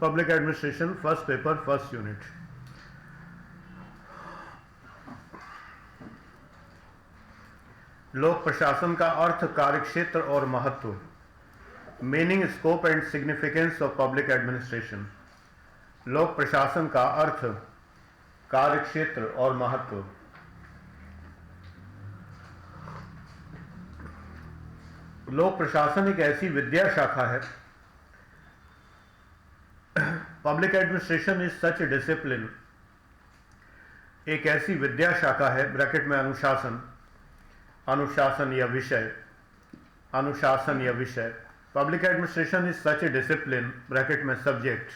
Public administration first paper first unit. लोक प्रशासन का अर्थ, कार्यक्षेत्र और महत्व। Meaning, scope and significance of public administration. लोक प्रशासन का अर्थ, कार्यक्षेत्र और महत्व। लोक प्रशासन एक ऐसी विद्या शाखा है, public administration is such A discipline, एक ऐसी विद्या शाखा है, ब्रैकेट में अनुशासन, अनुशासन या विषय, अनुशासन या विषय। Public administration is such A discipline, bracket में subject,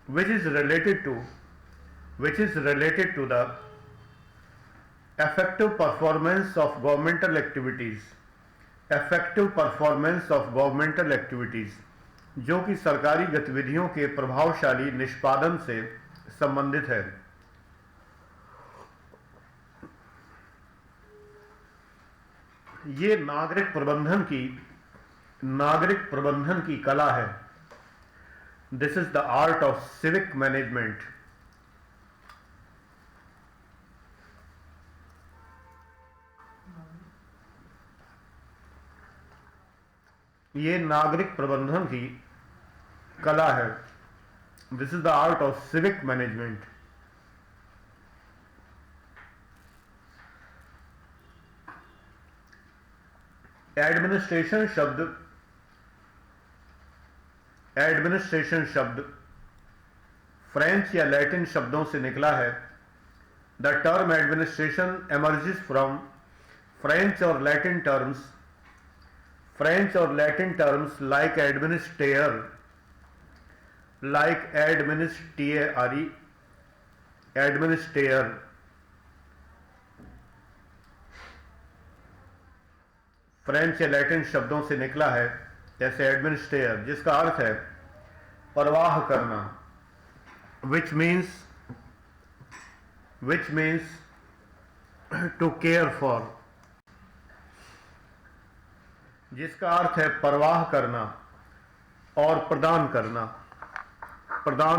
which is related to the effective performance of governmental activities, effective performance of governmental activities, जो कि सरकारी गतिविधियों के प्रभावशाली निष्पादन से संबंधित है। ये नागरिक प्रबंधन की कला है। This is the art of civic management. ये नागरिक प्रबंधन की कला है। This is the art of civic management. Administration शब्द फ्रेंच या लैटिन शब्दों से निकला है। The term administration emerges from French और लैटिन टर्म्स लाइक एडमिनिस्ट्रेयर, फ्रेंच या लैटिन शब्दों से निकला है, जैसे एडमिनिस्ट्रेयर, जिसका अर्थ है परवाह करना, which means to care for, जिसका अर्थ है परवाह करना और प्रदान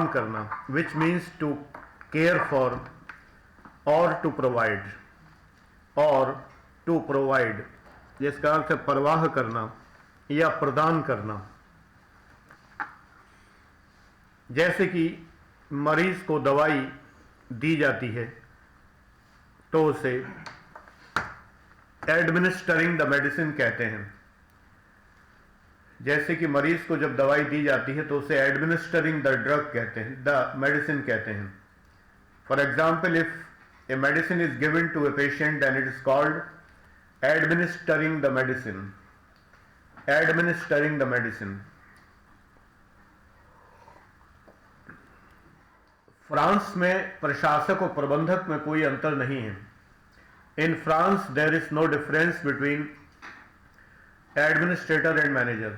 करना, which means to care for or to provide, जिसका अर्थ है परवाह करना या प्रदान करना। जैसे कि मरीज को दवाई दी जाती है तो उसे एडमिनिस्टरिंग द मेडिसिन कहते हैं। जैसे कि मरीज को जब दवाई दी जाती है तो उसे एडमिनिस्टरिंग द ड्रग कहते हैं, द मेडिसिन कहते हैं। For example, if a medicine is given to a patient then it is called administering the medicine. France में प्रशासक और प्रबंधक में कोई अंतर नहीं है। In France there is no difference between administrator and manager.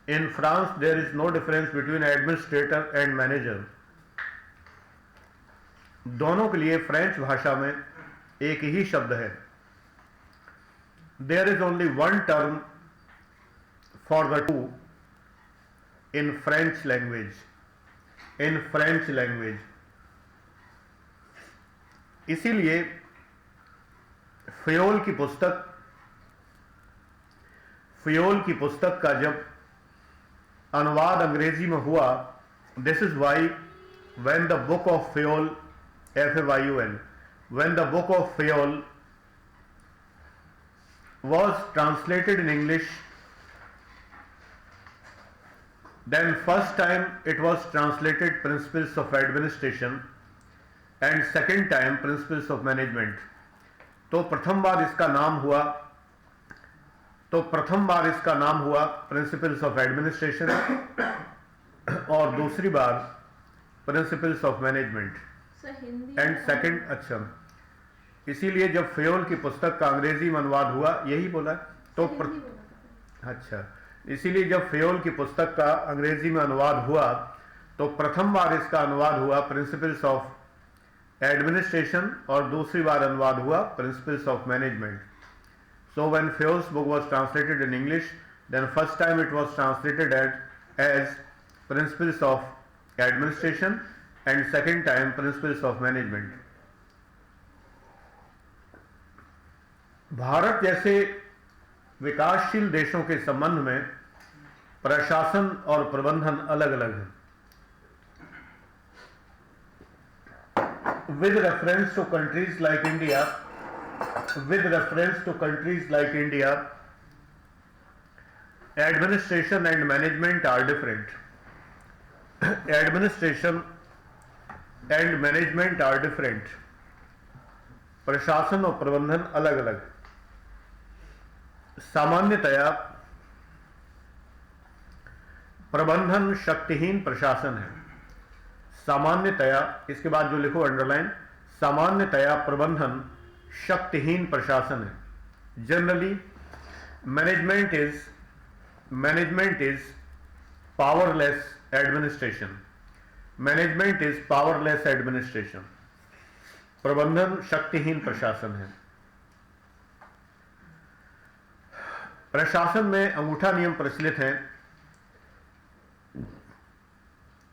In France, there is no difference between administrator and manager. दोनों के लिए फ्रेंच भाषा में एक ही शब्द है। There is only one term for the two in French language. इसीलिए फ़ियोल की पुस्तक का जब अनुवाद अंग्रेजी में हुआ, this is why when the book of Fayol, F-A-Y-O-L, when the book of Fayol was translated in English, then first time it was translated Principles of Administration and second time Principles of Management. तो प्रथम बार इसका नाम हुआ principles of administration और दूसरी बार principles of management and second. अच्छा, इसीलिए जब फेयोल की पुस्तक का अंग्रेजी में अनुवाद हुआ, यही बोला तो अच्छा, इसीलिए जब फेयोल की पुस्तक का अंग्रेजी में अनुवाद हुआ तो प्रथम बार इसका अनुवाद हुआ प्रिंसिपल्स ऑफ एडमिनिस्ट्रेशन और दूसरी बार अनुवाद हुआ principles of management. So when Fio's book was translated in English, then first time it was translated as Principles of Administration and second time Principles of Management. Bharat जैसे विकासशील देशों के संबंध में प्रशासन और प्रबंधन अलग अलग है. With reference to countries like India, administration and management are different. Administration and management are different. प्रशासन और प्रबंधन अलग अलग. सामान्यतया प्रबंधन शक्तिहीन प्रशासन है. सामान्यतया, इसके बाद जो लिखो अंडरलाइन, सामान्यतया प्रबंधन शक्तिहीन प्रशासन है. Generally management is powerless administration. Management is powerless administration. प्रबंधन शक्तिहीन प्रशासन है. प्रशासन में अंगूठा नियम प्रचलित है.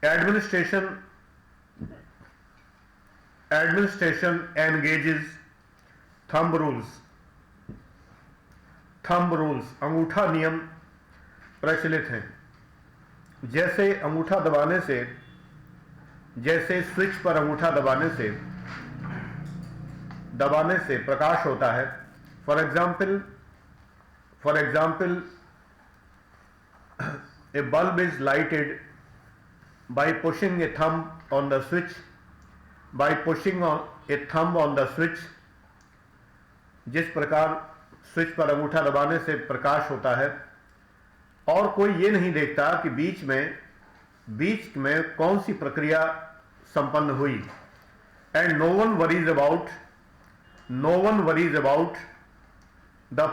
एडमिनिस्ट्रेशन एनगेजेस थंब रूल्स, अंगूठा नियम प्रचलित हैं. जैसे अंगूठा दबाने से, जैसे स्विच पर अंगूठा दबाने से प्रकाश होता है. For example A bulb is lighted by pushing a thumb on the switch. जिस प्रकार स्विच पर अंगूठा दबाने से प्रकाश होता है और कोई ये नहीं देखता कि बीच में कौन सी प्रक्रिया संपन्न हुई. And no one worries about the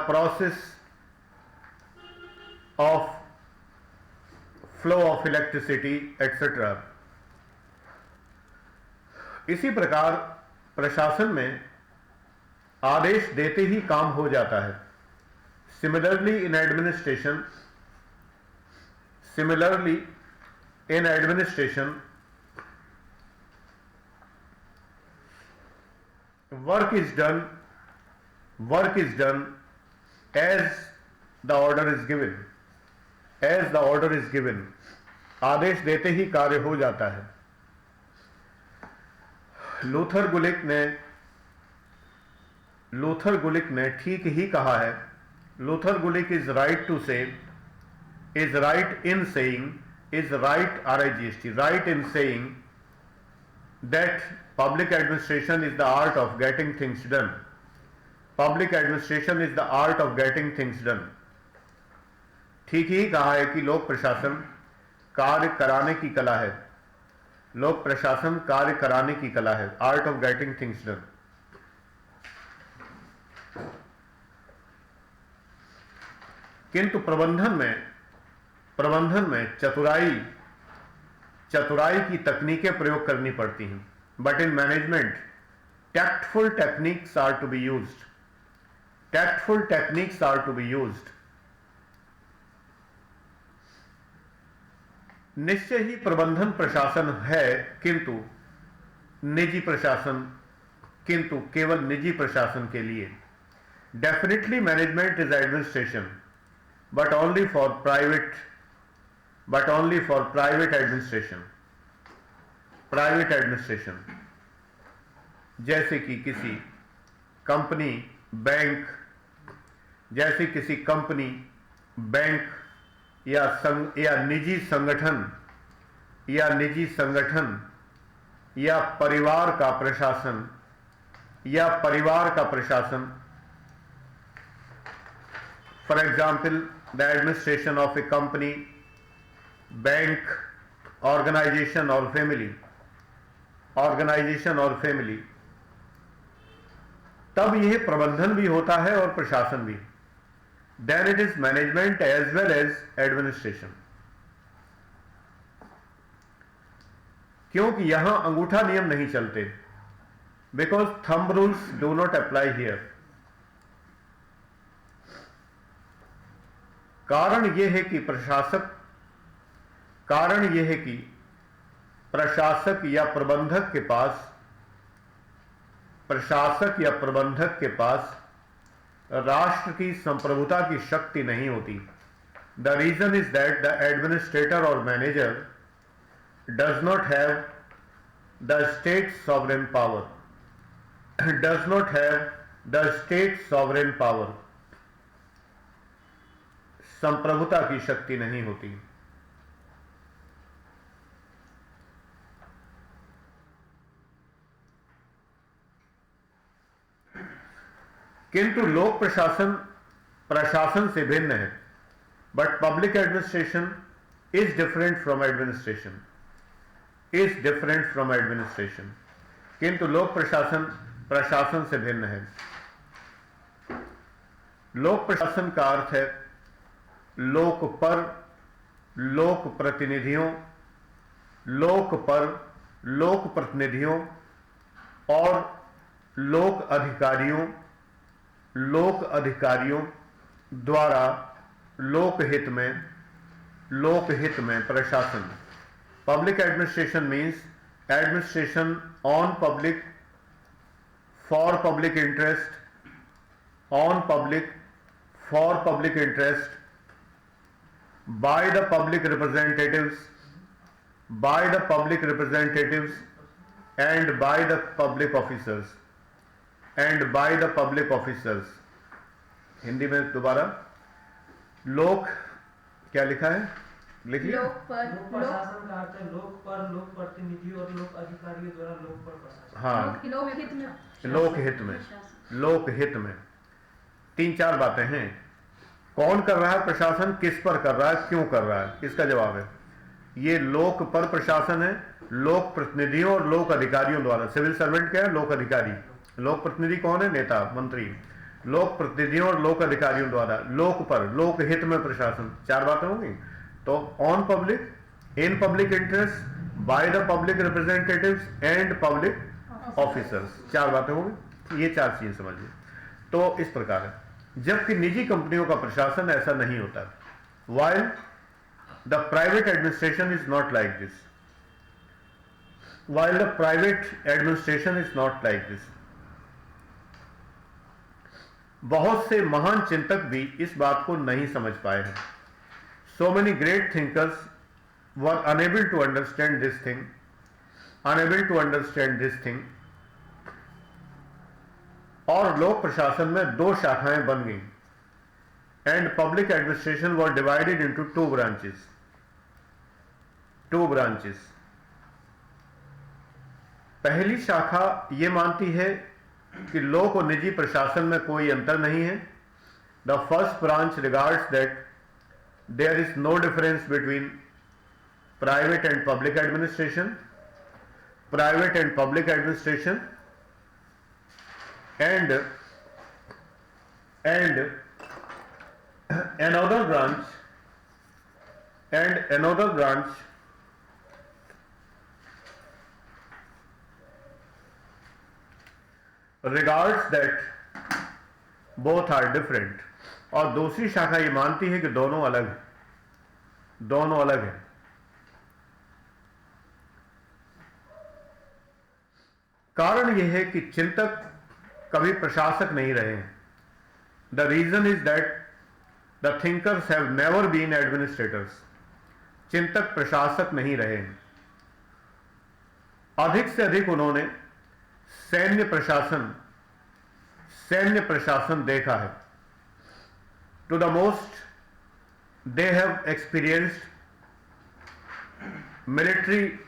process of flow of electricity etcetera. इसी प्रकार प्रशासन में आदेश देते ही काम हो जाता है. Similarly in administration work is done as the order is given. आदेश देते ही कार्य हो जाता है. लूथर गुलिक ने ठीक ही कहा है. Luther Gulik is right in saying that public administration is the art of getting things done. ठीक ही कहा है कि लोक प्रशासन कार्य कराने की कला है. Art of getting things done. किंतु प्रबंधन में चतुराई की तकनीकें प्रयोग करनी पड़ती हैं. But in management tactful techniques are to be used. निश्चय ही प्रबंधन प्रशासन है, किंतु केवल निजी प्रशासन के लिए. Definitely management is administration, but only for private administration. जैसे कि किसी कंपनी, बैंक या निजी संगठन या परिवार का प्रशासन. For example the administration of a company, bank, organization और फैमिली. तब यह प्रबंधन भी होता है और प्रशासन भी. Then it is management as well as administration. क्योंकि यहां अंगूठा नियम नहीं चलते, because thumb rules do not apply here. कारण यह है कि प्रशासक या प्रबंधक के पास राष्ट्र की संप्रभुता की शक्ति नहीं होती। The reason is that the administrator और manager does not have the state sovereign power, संप्रभुता की शक्ति नहीं होती। किंतु लोक प्रशासन से भिन्न है। But public administration is different from administration. किंतु लोक प्रशासन से भिन्न है। लोक प्रशासन का अर्थ है लोक प्रतिनिधियों और लोक अधिकारियों द्वारा लोकहित में प्रशासन। Public administration means administration on public, for public interest, by the public representatives and by the public officers Hindi में दोबारा लोक क्या लिखा है, लिख लिया। लोक प्रशासन का अर्थ है लोक प्रतिनिधियों और लोक अधिकारियों द्वारा लोक पर प्रशासन। हाँ, लोकहित में 3-4 बातें हैं। कौन कर रहा है प्रशासन, किस पर कर रहा है, क्यों कर रहा है, इसका जवाब है ये लोक पर प्रशासन है, लोक प्रतिनिधियों और लोक अधिकारियों द्वारा। सिविल सर्वेंट क्या है, लोक अधिकारी। लोक प्रतिनिधि कौन है, नेता, मंत्री। लोक प्रतिनिधियों और लोक अधिकारियों द्वारा लोक पर, लोकहित में प्रशासन। 4 बातें होंगी। तो on public, in public interest, by the public representatives and public officers. 4 बातें होंगी, ये 4 चीजें समझिए। तो इस प्रकार है। जबकि निजी कंपनियों का प्रशासन ऐसा नहीं होता। While the private administration is not like this. बहुत से महान चिंतक भी इस बात को नहीं समझ पाए हैं। So many great thinkers were unable to understand this thing. और लोक प्रशासन में 2 शाखाएं बन गई। And public administration were divided into 2 branches. पहली शाखा यह मानती है कि लोक और निजी प्रशासन में कोई अंतर नहीं है। The first branch regards that there is no difference between private and public administration and another branch regards that both are different। और दूसरी शाखा ये मानती है कि दोनों अलग हैं। कारण यह है कि चिंतक कभी प्रशासक नहीं रहे हैं। The reason is that the thinkers have never been administrators. चिंतक प्रशासक नहीं रहे हैं। अधिक से अधिक उन्होंने सैन्य प्रशासन देखा है। To the most they have experienced military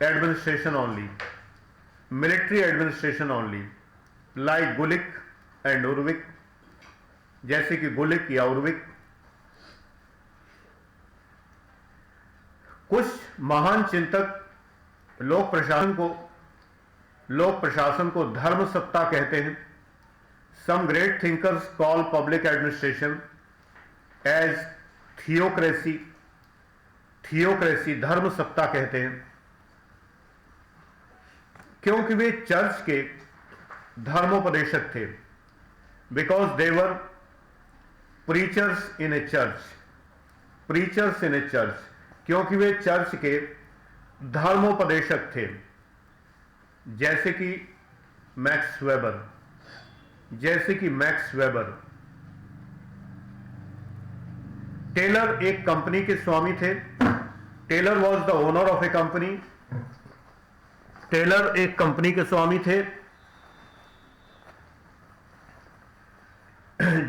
administration only like Gulick and Urwick, जैसे कि गुलिक या उर्विक। कुछ महान चिंतक लोक प्रशासन को धर्म सत्ता कहते हैं। Some great thinkers call public administration as theocracy, धर्म सत्ता कहते हैं। क्योंकि वे चर्च के धर्मोपदेशक थे, because they were preachers in A church, preachers in A church, क्योंकि वे चर्च के धर्मोपदेशक थे। जैसे कि मैक्स वेबर, जैसे कि मैक्स वेबर। टेलर एक कंपनी के स्वामी थे। Taylor was the owner of a company. Taylor एक कंपनी के स्वामी थे।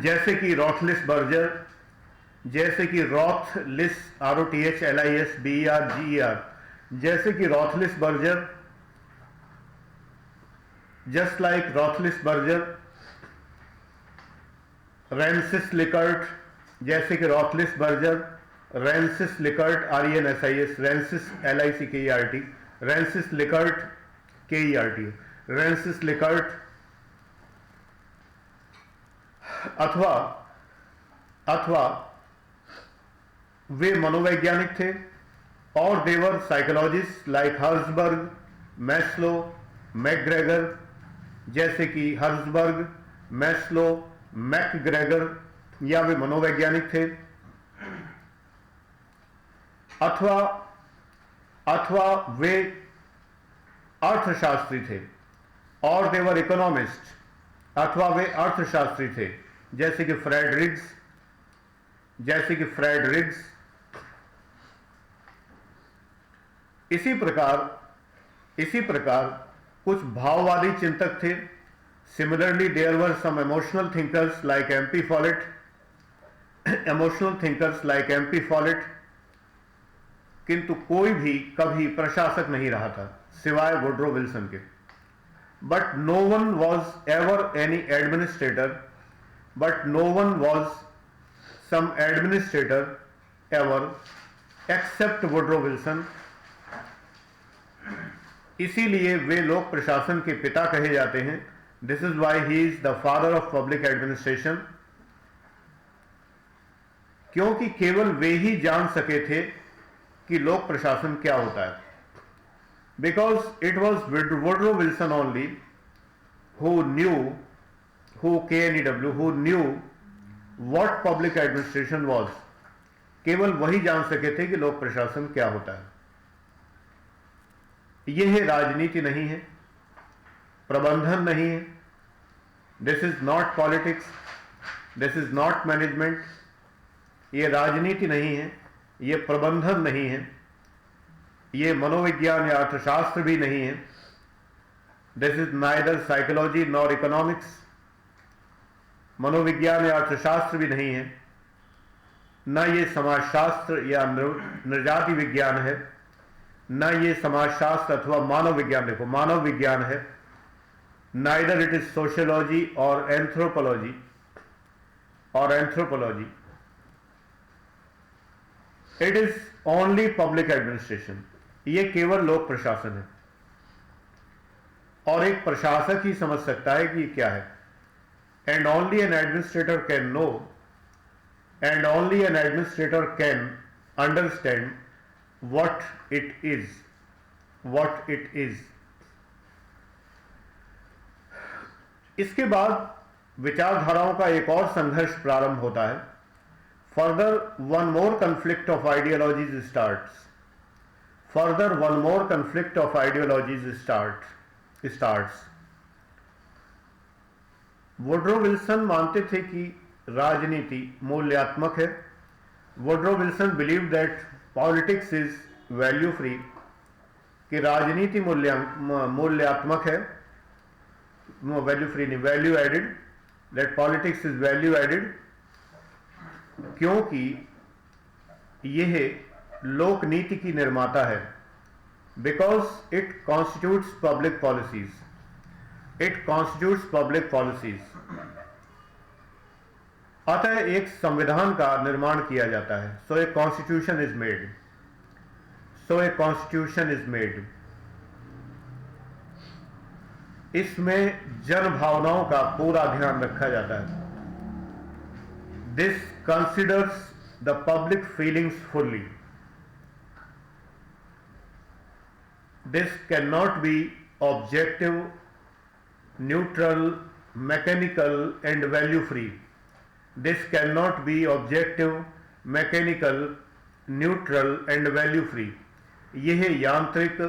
जैसे कि रॉथलिस बर्जर, जैसे कि रॉथलिस ROTHLISBERGER, जैसे कि रॉथलिस Berger, just like रॉथलिस Berger. Rensis Likert, जैसे कि रॉथलिस Berger. Rensis Likert RENSIS, Rensis LICKERT, Rensis Likert KERT, Rensis Likert. अथवा वे मनोवैज्ञानिक थे, और देवर psychologist like Herzberg, Maslow, McGregor, जैसे कि हर्जबर्ग, मैस्लो, मैकग्रेगर, या वे मनोवैज्ञानिक थे। अथवा वे अर्थशास्त्री थे, और देवर इकोनॉमिस्ट, अथवा वे अर्थशास्त्री थे, जैसे कि फ्रेडरिक्स, जैसे कि फ्रेडरिक्स। इसी प्रकार कुछ भाववादी चिंतक थे। Similarly there were some emotional thinkers like MP Follett, emotional thinkers like MP Follett। किंतु कोई भी कभी प्रशासक नहीं रहा था सिवाय वुड्रो विल्सन के। But no one was ever any administrator, but no one was some administrator ever except Woodrow Wilson. इसीलिए वे लोग प्रशासन के पिता कहे जाते हैं। This is why he is the father of public administration, क्योंकि केवल वे ही जान सके थे कि लोक प्रशासन क्या होता है। Because it was Woodrow Wilson only who knew what public administration was। केवल वही जान सके थे कि लोक प्रशासन क्या होता है। यह राजनीति नहीं है, प्रबंधन नहीं है। This is not politics, this is not management. यह राजनीति नहीं है, यह प्रबंधन नहीं है, यह मनोविज्ञान या अर्थशास्त्र भी नहीं है। This is neither psychology nor economics. मनोविज्ञान या अर्थशास्त्र भी नहीं है, न ये समाजशास्त्र या नृजाति विज्ञान है, न ये समाजशास्त्र अथवा मानव विज्ञान। देखो, मानव विज्ञान है। नाइदर इट इज सोशियोलॉजी और anthropology it is only public administration. ये केवल लोक प्रशासन है, और एक प्रशासक ही समझ सकता है कि क्या है। And only an administrator can know, and only an administrator can understand what it is. इसके बाद विचारधाराओं का एक और संघर्ष प्रारंभ होता है। Further one more conflict of ideologies starts. Woodrow Wilson मानते थे कि राजनीति मूल्यात्मक है। Woodrow Wilson believe that politics is value free, कि राजनीति मूल्यात्मक है, वैल्यू फ्री नहीं, value added, that politics is value added, क्योंकि यह लोक नीति की निर्माता है। Because it constitutes public policies. अतः एक संविधान का निर्माण किया जाता है। So a constitution is made. इसमें जन भावनाओं का पूरा ध्यान रखा जाता है। This considers the public feelings fully. This cannot be objective, neutral, mechanical and value free. This cannot be objective, mechanical, neutral and value free. यह यांत्रिक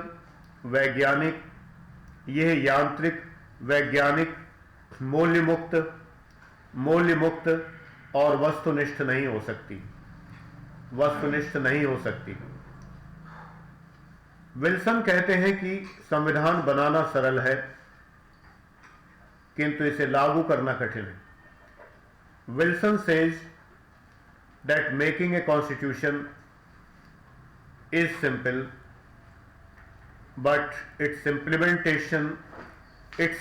वैज्ञानिक मूल्य मुक्त और वस्तुनिष्ठ नहीं हो सकती। विल्सन कहते हैं कि संविधान बनाना सरल है किंतु इसे लागू करना कठिन है। Wilson says that making a constitution is simple, but its implementation is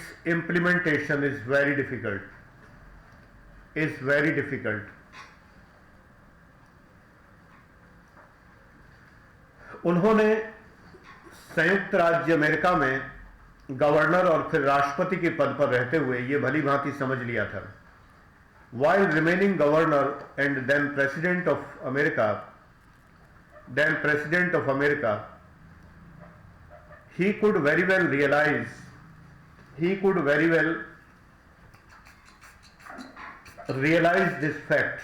very difficult. उन्होंने संयुक्त राज्य अमेरिका में गवर्नर और फिर राष्ट्रपति के पद पर रहते हुए ये भली भांति समझ लिया था। While remaining governor and then president of America, he could very well realize this fact.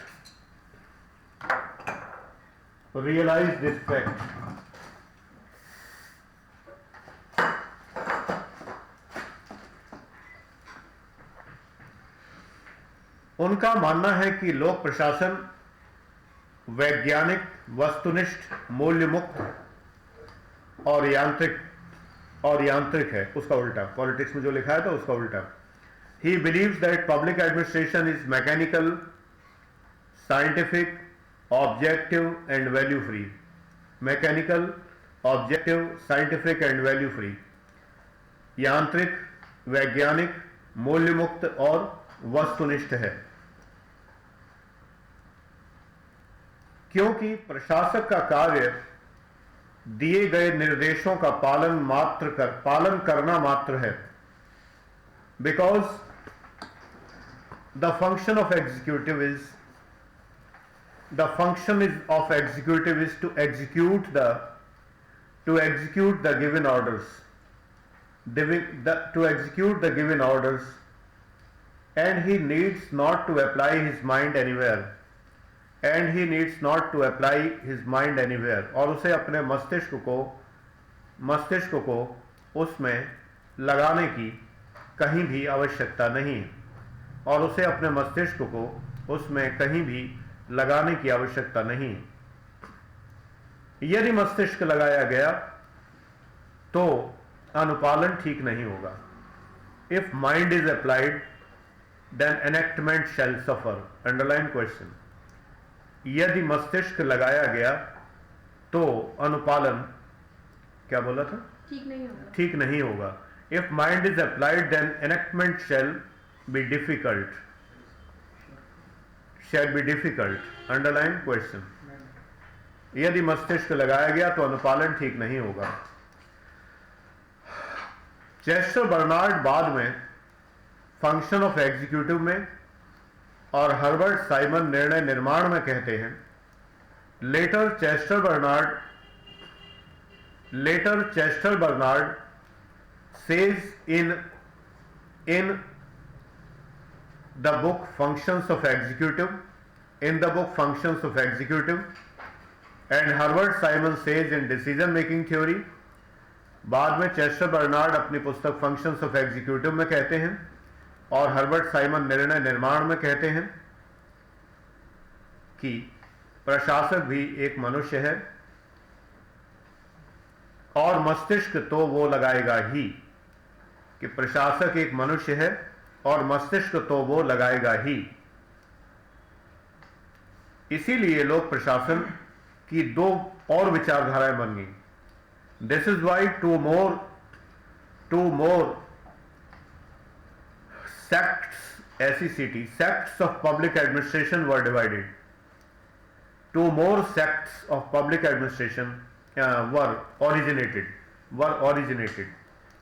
उनका मानना है कि लोक प्रशासन वैज्ञानिक, वस्तुनिष्ठ, मूल्य मुक्त और यांत्रिक है। उसका उल्टा, पॉलिटिक्स में जो लिखा है था उसका उल्टा। He believes that public administration is mechanical, scientific, objective and value free. Mechanical, objective, scientific and value free. यांत्रिक, वैज्ञानिक, मूल्य मुक्त और वस्तुनिष्ठ है। क्योंकि प्रशासक का कार्य दिए गए निर्देशों का पालन करना मात्र है। Because the function of executive is to execute the given orders and he needs not to apply his mind anywhere और उसे अपने मस्तिष्क को उसमें लगाने की कहीं भी आवश्यकता नहीं है। यदि मस्तिष्क लगाया गया तो अनुपालन ठीक नहीं होगा। If mind is applied, then enactment shall suffer. Underline question. यदि मस्तिष्क लगाया गया तो अनुपालन क्या बोला था? ठीक नहीं होगा। If mind is applied, then enactment shall be difficult. Underline question. यदि मस्तिष्क लगाया गया तो अनुपालन ठीक नहीं होगा। चेस्टर बर्नार्ड बाद में फंक्शन ऑफ एग्जीक्यूटिव में और हर्बर्ट साइमन निर्णय निर्माण में कहते हैं, later Chester Barnard says in the book functions of executive and Herbert Simon says in decision making theory. बाद में चेस्टर बर्नार्ड अपनी पुस्तक फंक्शंस ऑफ एग्जीक्यूटिव में कहते हैं और हर्बर्ट साइमन निर्णय निर्माण में कहते हैं कि प्रशासक भी एक मनुष्य है और मस्तिष्क तो वो लगाएगा ही, कि प्रशासक एक मनुष्य है और मस्तिष्क तो वो लगाएगा ही। इसीलिए लोक प्रशासन की दो और विचारधाराएं बन गई। This is why two more sects of public administration were divided. Two more sects of public administration were originated.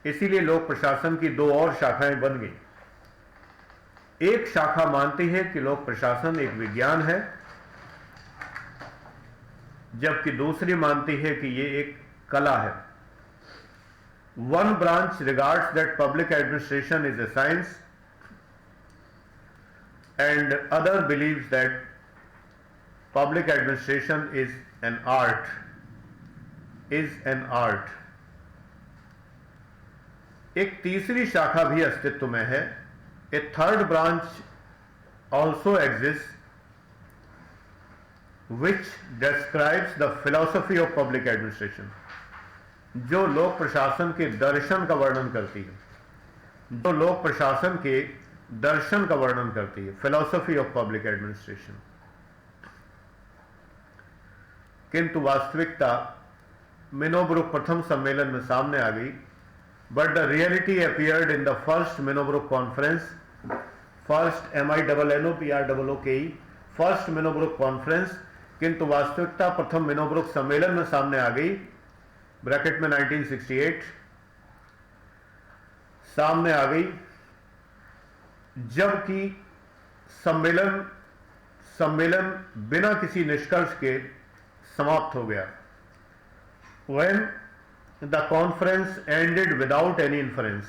इसीलिए लोक प्रशासन की दो और शाखाएं बन गई। एक शाखा मानती है कि लोक प्रशासन एक विज्ञान है, जबकि दूसरी मानती है कि ये एक कला है। One branch regards that public administration is a science, and other believes that public administration is an art. एक तीसरी शाखा भी अस्तित्व में है. A third branch also exist which describes the philosophy of public administration, जो लोक प्रशासन के दर्शन का वर्णन करती है. philosophy of public administration. किंतु वास्तविकता मिनोब्रुक प्रथम सम्मेलन में सामने आ गई. But the reality appeared in the first Minnowbrook conference, first Minnowbrook conference. किंतु वास्तविकता प्रथम मिनोब्रुक सम्मेलन में सामने आ गई, ब्रैकेट में 1968 सामने आ गई, जबकि सम्मेलन बिना किसी निष्कर्ष के समाप्त हो गया. When the conference ended without any inference,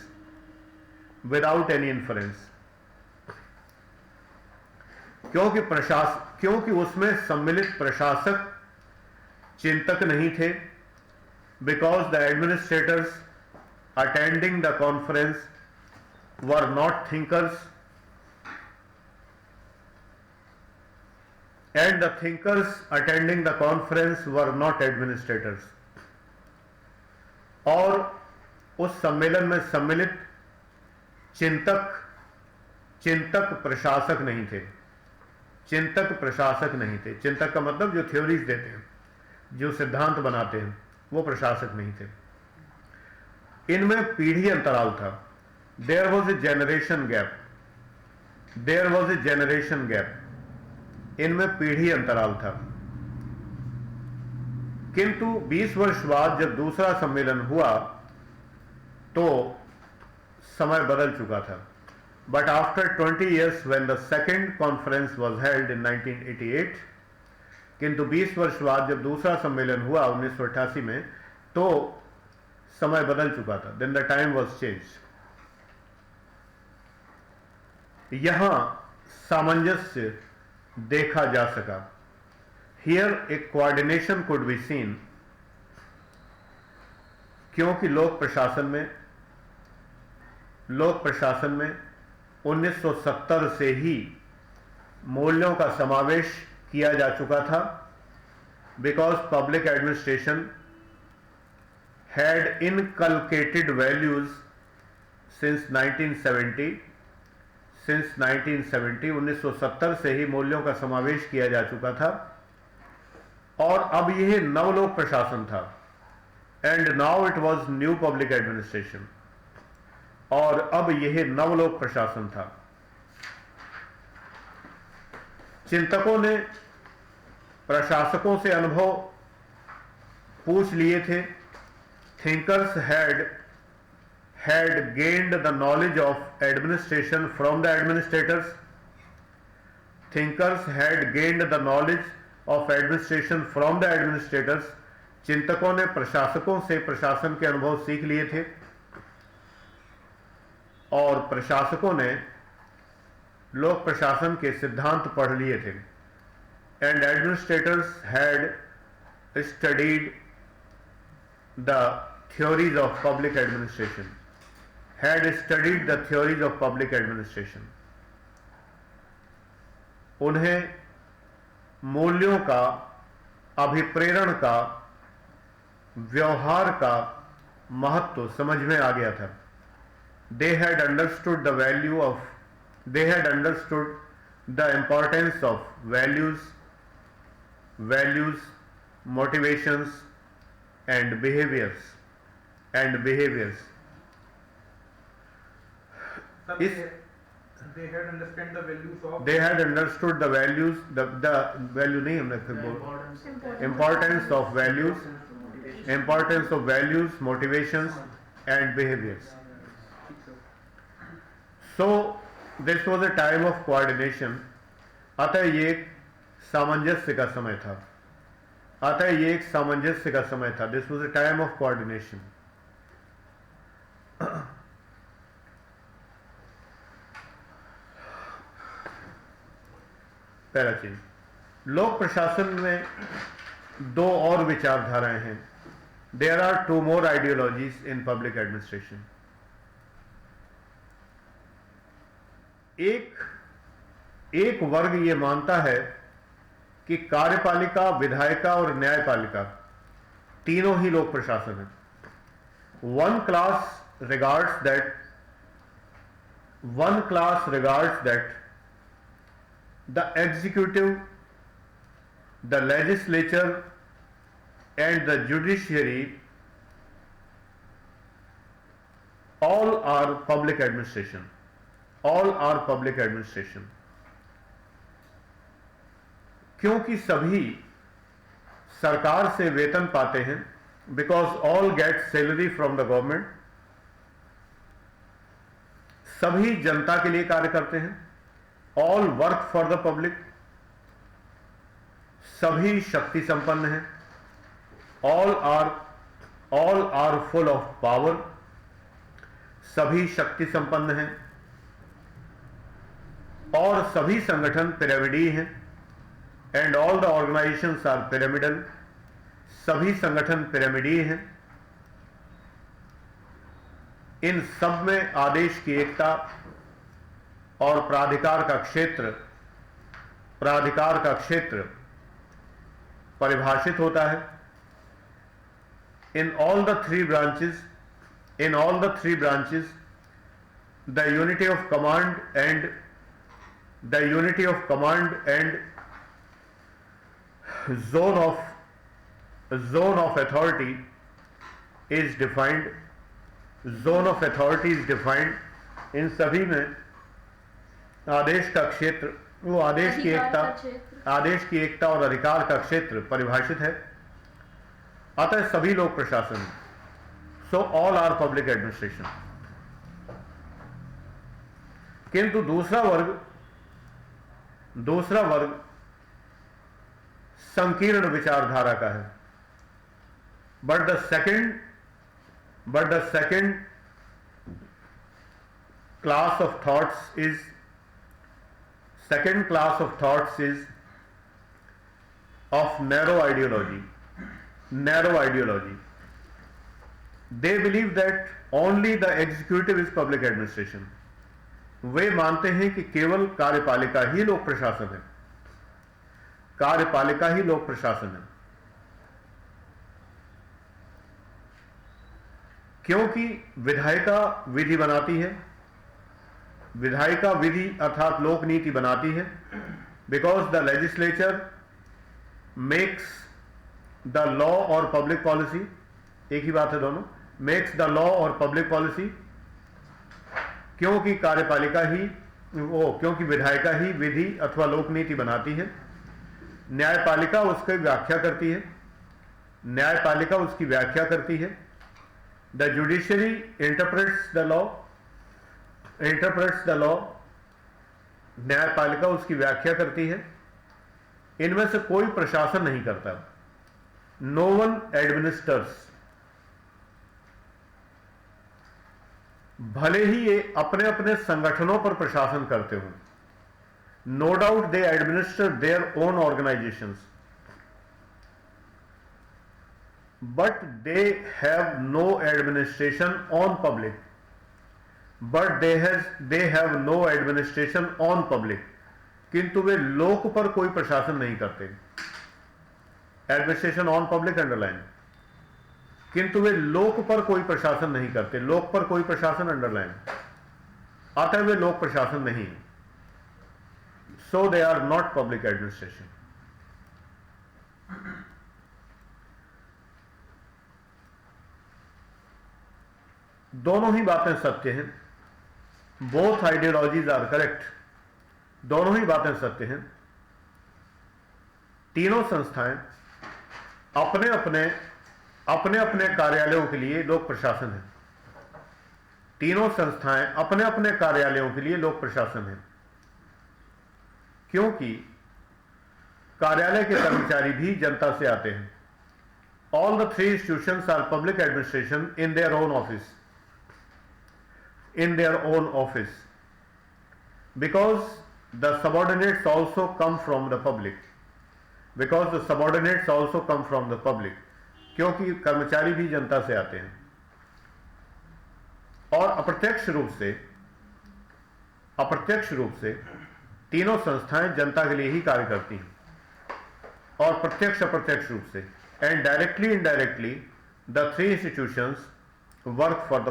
क्योंकि उसमें सम्मिलित प्रशासक चिंतक नहीं थे. Because the administrators attending the conference were not thinkers, and the thinkers attending the conference were not administrators. और उस सम्मेलन में सम्मिलित चिंतक प्रशासक नहीं थे. चिंतक का मतलब जो थ्योरीज देते हैं, जो सिद्धांत बनाते हैं, वो प्रशासक नहीं थे. इनमें पीढ़ी अंतराल था. There was a generation gap. इनमें पीढ़ी अंतराल था. किंतु 20 वर्ष बाद जब दूसरा सम्मेलन हुआ तो समय बदल चुका था. But after 20 years, when the second conference was held in 1988, किंतु 20 वर्ष बाद जब दूसरा सम्मेलन हुआ 1988 में, तो समय बदल चुका था. Then the time was changed. यहां सामंजस्य देखा जा सका. Here a coordination could be seen, क्योंकि लोक प्रशासन में 1970 से ही मूल्यों का समावेश किया जा चुका था. Because public administration had inculcated values since 1970. 1970 से ही मूल्यों का समावेश किया जा चुका था. और अब यह नवलोक प्रशासन था. And now it was new public administration. और अब यह नवलोक प्रशासन था. चिंतकों ने प्रशासकों से अनुभव पूछ लिए थे. Thinkers had gained the knowledge of administration from the administrators. Thinkers had gained the knowledge of administration from the administrators. चिंतकों ने प्रशासकों से प्रशासन के अनुभव सीख लिए थे और प्रशासकों ने लोक प्रशासन के सिद्धांत पढ़ लिए थे. And administrators had studied the theories of public administration. उन्हें मूल्यों का, अभिप्रेरण का, व्यवहार का महत्व समझ में आ गया था. They had understood the importance of values, motivations, and behaviors. They had understood the values of. They had understood the values, the value नहीं हमने फिर बोल. Importance of values, motivations, and behaviors. So this was a time of coordination. अतः ये एक सामंजस्य का समय था. This was a time of coordination. पहला चीज, लोक प्रशासन में दो और विचारधाराएं हैं. There are two more ideologies in public administration. एक वर्ग ये मानता है कि कार्यपालिका, विधायिका और न्यायपालिका तीनों ही लोक प्रशासन है. one class regards that the executive, the legislature and the judiciary all are public administration. क्योंकि सभी सरकार से वेतन पाते हैं, because all get salary from the government. सभी जनता के लिए कार्य करते हैं. all work for the public. सभी शक्ति संपन्न हैं. all are full of power. सभी शक्ति संपन्न हैं और सभी संगठन पिरामिडी हैं. and all the organizations are pyramidal. सभी संगठन पिरामिडी हैं. इन सब में आदेश की एकता और प्राधिकार का क्षेत्र परिभाषित होता है. In all the three branches the unity of command and zone of authority is defined. इन सभी में आदेश का क्षेत्र, वो आदेश की एकता और अधिकार का क्षेत्र परिभाषित है. अतः सभी लोक प्रशासन. So all are public administration. किंतु दूसरा वर्ग संकीर्ण विचारधारा का है. But the second class of thoughts is of narrow ideology. They believe that only the executive is public administration. वे मानते हैं कि केवल कार्यपालिका ही लोक प्रशासन है. क्योंकि विधायिका विधि बनाती है. विधायिका विधि अर्थात लोक नीति बनाती है. Because the legislature makes the law और पब्लिक पॉलिसी. एक ही बात है दोनों. मेक्स द लॉ और पब्लिक पॉलिसी. क्योंकि क्योंकि विधायिका ही विधि अथवा लोक नीति बनाती है. न्यायपालिका उसकी व्याख्या करती है. The judiciary interprets the law. न्यायपालिका उसकी व्याख्या करती है. इनमें से कोई प्रशासन नहीं करता. No one administers. भले ही ये अपने अपने संगठनों पर प्रशासन करते हों. No doubt they administer their own organizations. But they have no administration on public. किंतु वे लोक पर कोई प्रशासन नहीं करते. Administration on public underline. किंतु वे लोक पर कोई प्रशासन नहीं करते. लोक पर कोई प्रशासन अंडरलाइन. अतः वे लोक प्रशासन नहीं. So they are not public administration. दोनों ही बातें सत्य हैं. Both ideologies are correct. दोनों ही बातें सत्य हैं. तीनों संस्थाएं अपने अपने कार्यालयों के लिए लोक प्रशासन है. क्योंकि कार्यालय के कर्मचारी भी जनता से आते हैं. All the three institutions are public administration in their own office. Because the subordinates also come from the public, because the subordinates also come from the public, क्योंकि कर्मचारी भी जनता से आते हैं। और अप्रत्यक्ष रूप से तीनों संस्थाएं जनता के लिए ही कार्य करती हैं, और प्रत्यक्ष अप्रत्यक्ष रूप से, and directly indirectly the three institutions work for the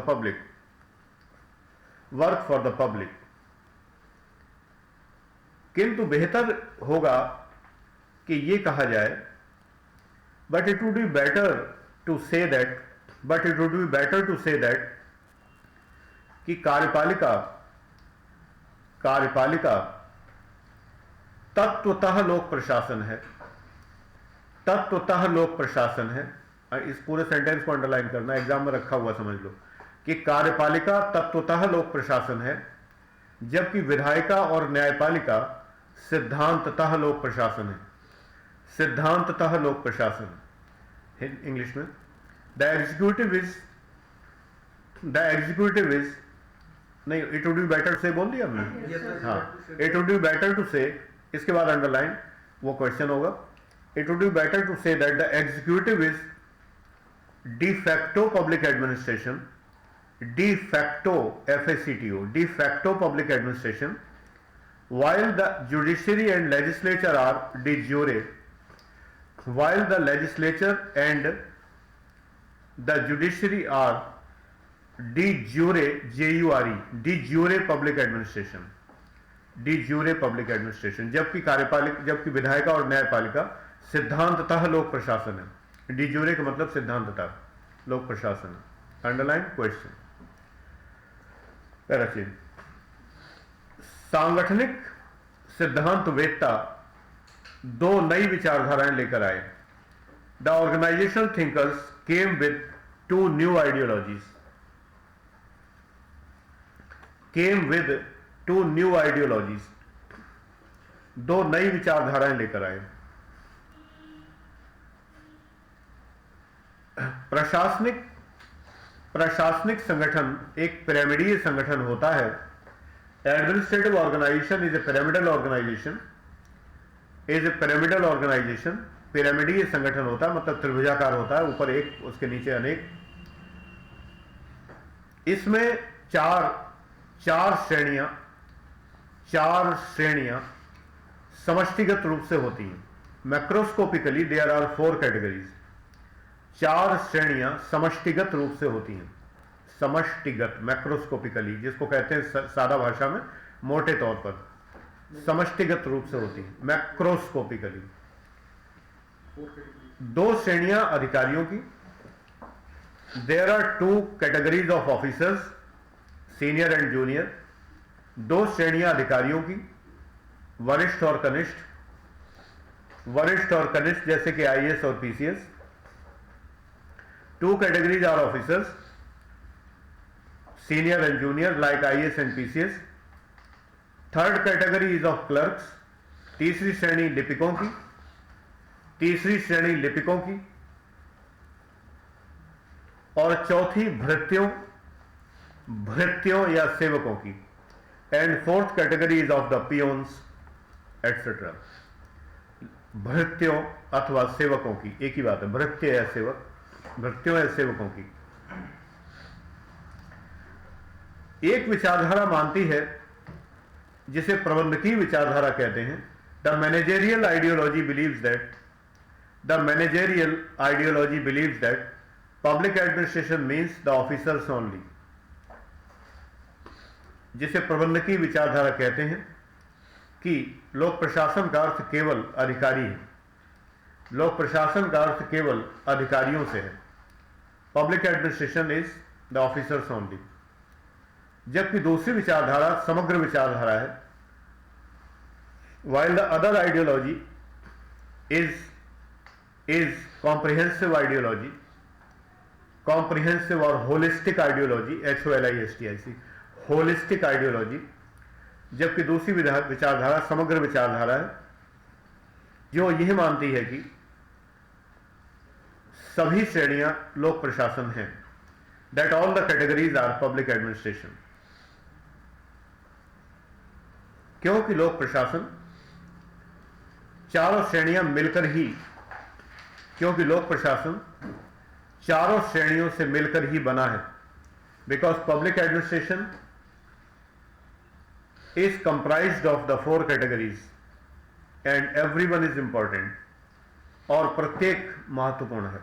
public. किंतु बेहतर होगा कि ये कहा जाए, but it would be better to say that कि कार्यपालिका तत्वतः लोक प्रशासन है। इस पूरे सेंटेंस को अंडरलाइन करना, एग्जाम में रखा हुआ समझ लो कि कार्यपालिका तत्वतः लोक प्रशासन है, जबकि विधायिका और न्यायपालिका सिद्धांततः लोक प्रशासन है। इंग्लिश में द एग्जीक्यूटिव इज नहीं, it would be better say बोल दिया हमने। हाँ, it would be better to say, इसके बाद अंडरलाइन वो क्वेश्चन होगा। It would be better to say that the executive is de facto public administration, de facto public administration, while the judiciary and legislature are de jure, while the legislature and the judiciary are de jure, J-U-R-E, de jure public administration, जबकि विधायिका और न्यायपालिका सिद्धांततः लोक प्रशासन है। D ज्यूरे का मतलब सिद्धांततः लोक प्रशासन। Underline question. पैराचीन सांगठनिक सिद्धांत वेत्ता दो नई विचारधाराएं लेकर आए। The organizational thinkers came with two new ideologies, दो नई विचारधाराएं लेकर आए। प्रशासनिक संगठन एक पिरामिडीय संगठन होता है। Administrative organization is a pyramidal organization, पिरामिडीय संगठन होता है, मतलब त्रिभुजाकार होता है, ऊपर एक, उसके नीचे अनेक। इसमें चार श्रेणियां समष्टिगत रूप से होती हैं। Macroscopically there are 4 categories. 4 श्रेणियां समष्टिगत रूप से होती हैं। समष्टिगत, मैक्रोस्कोपिकली, जिसको कहते हैं सादा भाषा में मोटे तौर पर समष्टिगत रूप से होती हैं। मैक्रोस्कोपिकली 2 श्रेणियां अधिकारियों की। There are 2 categories of officers, senior and junior. 2 श्रेणियां अधिकारियों की, वरिष्ठ और कनिष्ठ जैसे कि आईएएस और PCS. 2 categories are officers, senior and junior like IAS and PCS. 3rd category is of clerks, तीसरी श्रेणी लिपिकों की, और चौथी भृत्यों या सेवकों की। And 4th category is of the peons etc. भृत्यों अथवा सेवकों की, एक ही बात है, भृत्य या सेवक, भृत्यों या सेवकों की। एक विचारधारा मानती है, जिसे प्रबंधकीय विचारधारा कहते हैं। The managerial ideology believes that public administration means the officers only. जिसे प्रबंधकीय विचारधारा कहते हैं कि लोक प्रशासन का अर्थ केवल अधिकारी है, लोक प्रशासन का अर्थ केवल अधिकारियों से है। Public administration is the officers only. जबकि दूसरी विचारधारा समग्र विचारधारा है। While the other ideology is comprehensive और holistic ideology, HOLISTIC, holistic ideology. जबकि दूसरी विचारधारा समग्र विचारधारा है, जो यह मानती है कि सभी श्रेणियां लोक प्रशासन हैं। That all the categories are public administration. क्योंकि लोक प्रशासन चारों श्रेणियां मिलकर ही, क्योंकि लोक प्रशासन चारों श्रेणियों से मिलकर ही बना है। Because public administration is comprised of the 4 categories and everyone is important, और प्रत्येक महत्वपूर्ण है,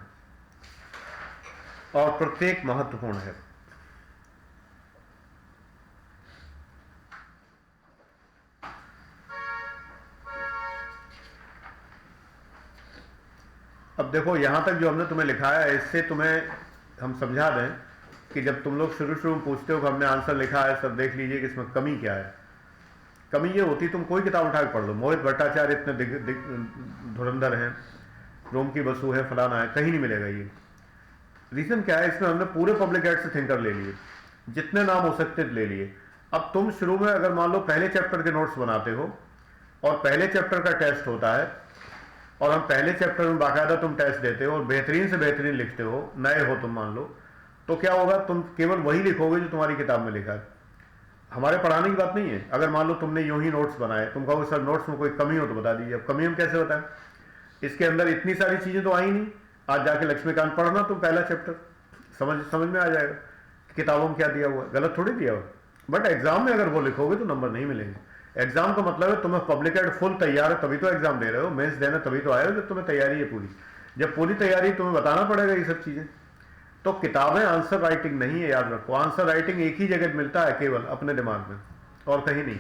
और प्रत्येक महत्वपूर्ण है। अब देखो यहां तक जो हमने तुम्हें लिखाया है, इससे तुम्हें हम समझा दें कि जब तुम लोग शुरू शुरू में पूछते हो कि हमने आंसर लिखा है, सब देख लीजिए कि इसमें कमी क्या है। कमी ये होती, तुम कोई किताब उठा के पढ़ लो, मोहित भट्टाचार्य इतने धुरंधर हैं, रोम की बसु है, फलाना है, कहीं नहीं मिलेगा ये। रीजन क्या है, इसमें हमने पूरे पब्लिक एड से थिंकर ले लिए, जितने नाम हो सकते ले लिए। अब तुम शुरू में अगर मान लो पहले चैप्टर के नोट्स बनाते हो और पहले चैप्टर का टेस्ट होता है, और हम पहले चैप्टर में बाकायदा तुम टेस्ट देते हो और बेहतरीन से बेहतरीन लिखते हो, नए हो तुम मान लो, तो क्या होगा, तुम केवल वही लिखोगे जो तुम्हारी किताब में लिखा है। हमारे पढ़ाने की बात नहीं है। अगर मान लो तुमने यूं ही नोट्स बनाए, तुम कहोगे सर नोट्स में कोई कमी हो तो बता दीजिए। अब कमी हम कैसे बताएं, इसके अंदर इतनी सारी चीजें तो आई नहीं। आज जाके लक्ष्मीकांत पढ़ना तुम पहला चैप्टर, समझ में आ जाएगा कि किताबों में क्या दिया हुआ है, गलत थोड़ी दिया हुआ। बट एग्जाम में अगर वो लिखोगे तो नंबर नहीं मिलेंगे। एग्जाम का मतलब है तुम्हें पब्लिक एड फुल तैयार है तभी तो एग्जाम दे रहे हो, मेंस देना तभी तो आए हो जब तुम्हें तैयारी है पूरी। जब पूरी तैयारी, तुम्हें बताना पड़ेगा ये सब चीजें। तो किताबें आंसर राइटिंग नहीं है, याद रखो। आंसर राइटिंग एक ही जगह मिलता है, केवल अपने दिमाग में, और कहीं नहीं।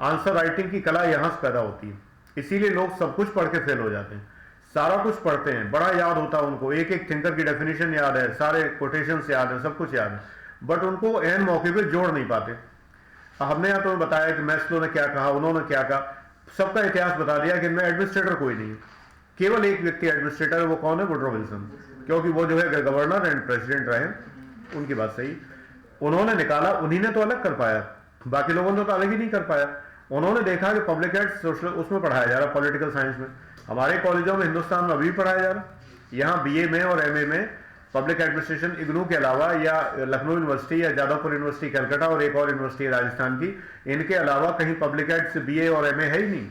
आंसर राइटिंग की कला यहां से पैदा होती है, इसीलिए लोग सब कुछ पढ़ के फेल हो जाते हैं। सारा कुछ पढ़ते हैं, बड़ा याद होता है उनको, एक एक थिंकर की डेफिनेशन याद है, सारे कोटेशंस याद है, सब कुछ याद है, बट उनको एन मौके पे जोड़ नहीं पाते। हमने यहाँ तुम्हें बताया कि मैस्लो ने क्या कहा, उन्होंने क्या कहा, सबका इतिहास बता दिया कि इनमें एडमिनिस्ट्रेटर कोई नहीं है, केवल एक व्यक्ति एडमिनिस्ट्रेटर है, वो कौन है, वुडरो विल्सन, क्योंकि वो जो है गवर्नर एंड प्रेसिडेंट रहे। उनकी बात सही, उन्होंने निकाला, उन्हीं ने तो अलग कर पाया, बाकी लोगों ने तो अलग ही नहीं कर पाया। उन्होंने देखा कि पब्लिक एड सोशल उसमें पढ़ाया जा रहा, पॉलिटिकल साइंस में। हमारे कॉलेजों में हिंदुस्तान में अभी पढ़ाया जा रहा, यहाँ बीए में और एमए में पब्लिक एडमिनिस्ट्रेशन इग्नू के अलावा, या लखनऊ यूनिवर्सिटी या जादवपुर यूनिवर्सिटी कलकत्ता और एक और यूनिवर्सिटी है राजस्थान की, इनके अलावा कहीं पब्लिक एड से बीए और एमए है ही नहीं।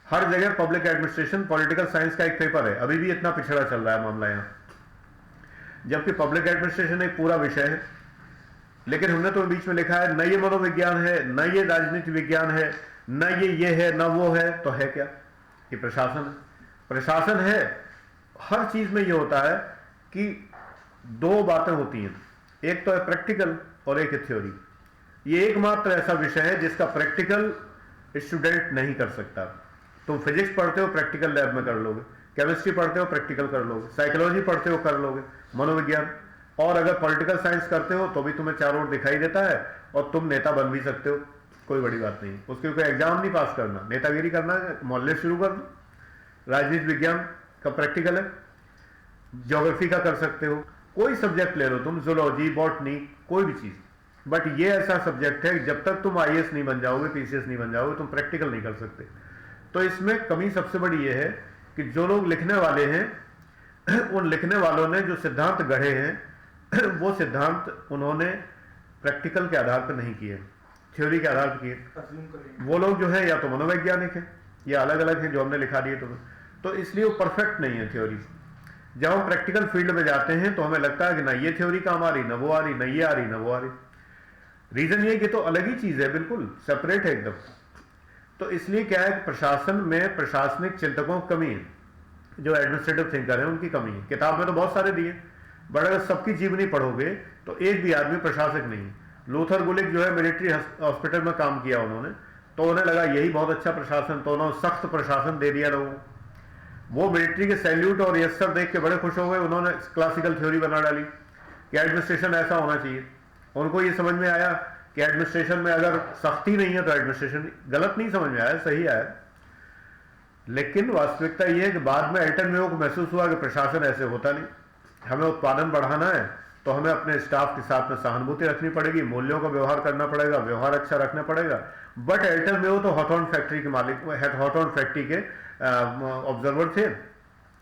हर जगह पब्लिक एडमिनिस्ट्रेशन पॉलिटिकल साइंस का एक पेपर है, अभी भी इतना पिछड़ा चल रहा है मामला यहाँ, जबकि पब्लिक एडमिनिस्ट्रेशन एक पूरा विषय है। लेकिन हमने तो बीच में लिखा है न ये मनोविज्ञान है, न ये राजनीति विज्ञान है, न ये है, न वो है, तो है क्या, ये प्रशासन है। प्रशासन है, हर चीज में ये होता है कि दो बातें होती हैं, एक तो है प्रैक्टिकल और एक है थ्योरी। ये एकमात्र ऐसा विषय है जिसका प्रैक्टिकल स्टूडेंट नहीं कर सकता। तुम फिजिक्स पढ़ते हो, प्रैक्टिकल लैब में कर लोगे, केमिस्ट्री पढ़ते हो, प्रैक्टिकल कर लोगे, साइकोलॉजी पढ़ते हो, कर लोगे, मनोविज्ञान, और अगर पॉलिटिकल साइंस करते हो तो भी तुम्हें चारों ओर दिखाई देता है, और तुम नेता बन भी सकते हो, कोई बड़ी बात नहीं। उसके कोई एग्जाम नहीं पास करना, नेतागिरी करना है, मोहल्ले शुरू कर दो। राजनीति विज्ञान का प्रैक्टिकल है, ज्योग्राफी का कर सकते हो, कोई सब्जेक्ट ले लो तुम, जूलॉजी, बॉटनी, कोई भी चीज। बट ये ऐसा सब्जेक्ट है जब तक तुम आईएएस नहीं बन जाओगे, पीसीएस नहीं बन जाओगे, तुम प्रैक्टिकल नहीं कर सकते। तो इसमें कमी सबसे बड़ी ये है कि जो लोग लिखने वाले हैं, उन लिखने वालों ने जो सिद्धांत गढ़े हैं वो सिद्धांत उन्होंने प्रैक्टिकल के आधार पर नहीं किए, थ्योरी के आधार पर किए। वो लोग जो है या तो मनोवैज्ञानिक है या अलग अलग है जो हमने लिखा दिए तुम्हें, तो इसलिए वो परफेक्ट नहीं है थ्योरी। जब हम प्रैक्टिकल फील्ड में जाते हैं तो हमें लगता है कि ना ये थ्योरी काम आ रही, ना वो आ रही, ना ये आ रही, ना वो आ रही। रीजन ये कि तो अलग ही चीज है, बिल्कुल सेपरेट है एकदम। तो इसलिए क्या है कि प्रशासन में प्रशासनिक चिंतकों की कमी है, जो एडमिनिस्ट्रेटिव थिंकर है उनकी कमी है। किताब में तो बहुत सारे दिए, बट अगर सबकी जीवनी पढ़ोगे तो एक भी आदमी प्रशासक नहीं है। लूथर गुलिक जो है मिलिट्री हॉस्पिटल में काम किया उन्होंने, तो उन्हें लगा यही बहुत अच्छा प्रशासन, तो उन्होंने सख्त प्रशासन दे दिया लोगों को। वो मिलिट्री के सैल्यूट और यस्सर देख के बड़े खुश हो गए, उन्होंने क्लासिकल थ्योरी बना डाली कि एडमिनिस्ट्रेशन ऐसा होना चाहिए। उनको ये समझ में आया कि एडमिनिस्ट्रेशन में अगर सख्ती नहीं है तो एडमिनिस्ट्रेशन गलत नहीं समझ में आया, सही आया। लेकिन वास्तविकता यह है कि बाद में एल्टन मेयो को महसूस हुआ कि प्रशासन ऐसे होता नहीं, हमें उत्पादन बढ़ाना है तो हमें अपने स्टाफ के साथ में सहानुभूति रखनी पड़ेगी, मूल्यों का व्यवहार करना पड़ेगा, व्यवहार अच्छा रखना पड़ेगा। बट एल्टन मेयो तो हॉथॉर्न फैक्ट्री के मालिक, हॉथॉर्न फैक्ट्री के ऑब्जर्वर थे,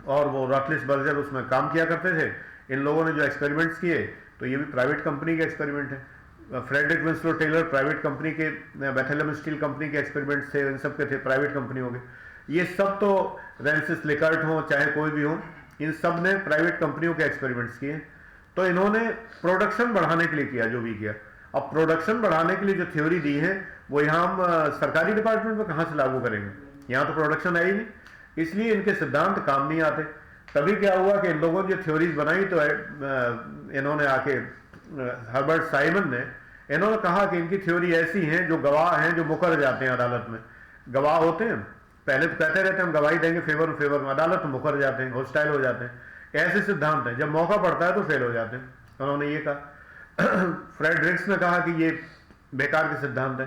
और वो रॉटलिस बर्जर उसमें काम किया करते थे। इन लोगों ने जो एक्सपेरिमेंट्स किए तो ये भी प्राइवेट कंपनी के एक्सपेरिमेंट है, Frederick Winslow Taylor private company के, बेथेलम स्टील कंपनी के एक्सपेरिमेंट्स थे, इन सब के थे, प्राइवेट कंपनियों के। ये सब तो रेंसिस लिकर्ट हो चाहे कोई भी हो, इन सब ने प्राइवेट कंपनियों के एक्सपेरिमेंट्स किए। तो इन्होंने प्रोडक्शन बढ़ाने के लिए किया जो भी किया। अब प्रोडक्शन बढ़ाने के लिए जो थ्योरी दी है वो यहाँ हम सरकारी डिपार्टमेंट में कहाँ से लागू करेंगे, यहाँ तो प्रोडक्शन है ही नहीं, इसलिए इनके सिद्धांत काम नहीं आते। तभी क्या हुआ कि इन लोगों ने जो थ्योरीज बनाई तो इन्होंने आके हर्बर्ट साइमन ने इन्होंने कहा कि इनकी थ्योरी ऐसी है, जो गवाह हैं जो मुकर जाते हैं अदालत में, गवाह होते हैं पहले तो कहते रहते हैं हम गवाही देंगे फेवर में, अदालत में मुकर जाते हैं, हॉस्टाइल हो जाते हैं, ऐसे सिद्धांत हैं, जब मौका पड़ता है तो फेल हो जाते हैं। उन्होंने ये कहा। फ्रेडरिक्स ने कहा कि ये बेकार के सिद्धांत है।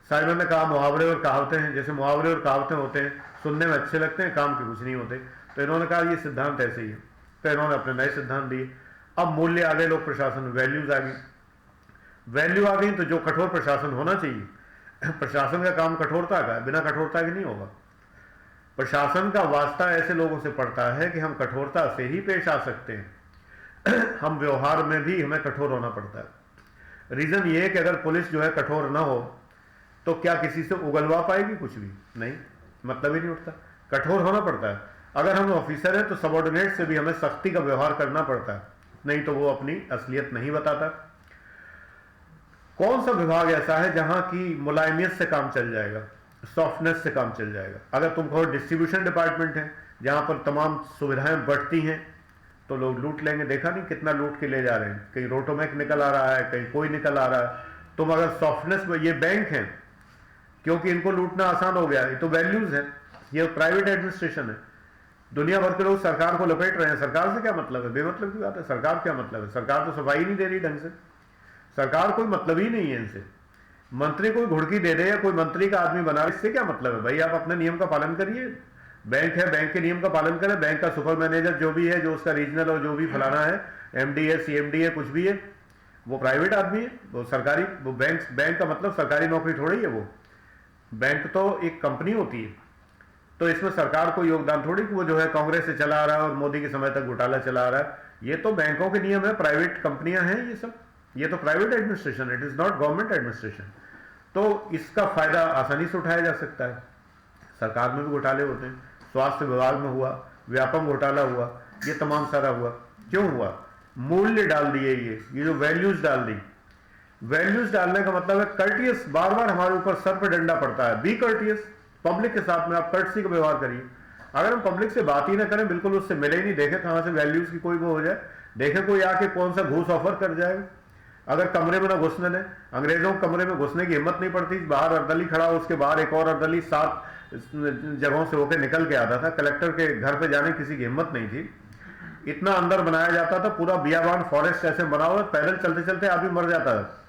साइमन ने कहा मुहावरे और कहावतें हैं, जैसे मुहावरे और कहावतें होते हैं सुनने में अच्छे लगते हैं, काम के कुछ नहीं होते, तो इन्होंने कहा ये सिद्धांत ऐसे ही है। तो इन्होंने अपने नए सिद्धांत दिए। अब मूल्य आ गए, लोक प्रशासन, वैल्यूज आ गई, वैल्यू आ गई, तो जो कठोर प्रशासन होना चाहिए, प्रशासन का काम कठोरता का है, बिना कठोरता के नहीं होगा। प्रशासन का वास्ता ऐसे लोगों से पड़ता है कि हम कठोरता से ही पेश आ सकते हैं। हम व्यवहार में भी हमें कठोर होना पड़ता है। रीजन ये है कि अगर पुलिस जो है कठोर ना हो तो क्या किसी से उगलवा पाएगी, कुछ भी नहीं, मतलब ही नहीं उठता, कठोर होना पड़ता है। अगर हम ऑफिसर हैं तो सबॉर्डिनेट से भी हमें सख्ती का व्यवहार करना पड़ता है, नहीं तो वो अपनी असलियत नहीं बताता। कौन सा विभाग ऐसा है जहां की मुलायमियत से काम चल जाएगा, सॉफ्टनेस से काम चल जाएगा? अगर तुम कहो डिस्ट्रीब्यूशन डिपार्टमेंट है जहां पर तमाम सुविधाएं बढ़ती हैं तो लोग लूट लेंगे, देखा नहीं कितना लूट के ले जा रहे हैं, कहीं रोटोमैक निकल आ रहा है, कहीं कोई निकल आ रहा है। तुम अगर सॉफ्टनेस में, ये बैंक है क्योंकि इनको लूटना आसान हो गया, ये तो वैल्यूज है, ये प्राइवेट एडमिनिस्ट्रेशन है, दुनिया भर के लोग सरकार को लपेट रहे हैं। सरकार से क्या मतलब है, बेमतलब की बात है। सरकार क्या मतलब है, सरकार तो सफाई नहीं दे रही ढंग से, सरकार कोई मतलब ही नहीं है इनसे। मंत्री कोई घुड़की दे दे या कोई मंत्री का आदमी बना, इससे क्या मतलब है भाई? आप अपने नियम का पालन करिए, बैंक है, बैंक के नियम का पालन करें। बैंक का सुपर मैनेजर जो भी है, जो उसका रीजनल और जो भी फलाना है, एमडी है, सीएमडी है, कुछ भी है, वो प्राइवेट आदमी है, वो सरकारी, वो बैंक का मतलब सरकारी नौकरी थोड़ी है, वो बैंक तो एक कंपनी होती है। तो इसमें सरकार को योगदान थोड़ी कि वो जो है कांग्रेस से चला आ रहा है और मोदी के समय तक घोटाला चला आ रहा है। ये तो बैंकों के नियम है, प्राइवेट कंपनियां हैं ये सब, ये तो private administration, it is not government administration. तो इसका फायदा आसानी से उठाया जा सकता है। सरकार में भी घोटाले होते हैं, स्वास्थ्य विभाग में हुआ, व्यापम घोटाला हुआ, ये तमाम सारा हुआ। क्यों हुआ? मूल्य डाल दिए, ये जो वैल्यूज डाल दी। वैल्यूज डालने का मतलब है कर्टियस, बार बार हमारे ऊपर सर पे डंडा पड़ता है, बी कर्टियस, पब्लिक के साथ में आप कर्टसी का व्यवहार करिए। अगर हम पब्लिक से बात ही ना करें, बिल्कुल उससे मिले ही नहीं, देखे कहां से वैल्यूज की कोई वो हो जाए, देखे कोई आके कौन सा घूस ऑफर कर जाएगा। अगर कमरे में ना घुसने दें, अंग्रेजों के कमरे में घुसने की हिम्मत नहीं पड़ती, बाहर अर्दली खड़ा, उसके बाहर एक और अर्दली 7 जगहों से होकर निकल के आता था, कलेक्टर के घर पे जाने किसी की हिम्मत नहीं थी, इतना अंदर बनाया जाता था, पूरा बियाबान फॉरेस्ट ऐसे बना हुआ, पैदल चलते चलते आदमी मर जाता था।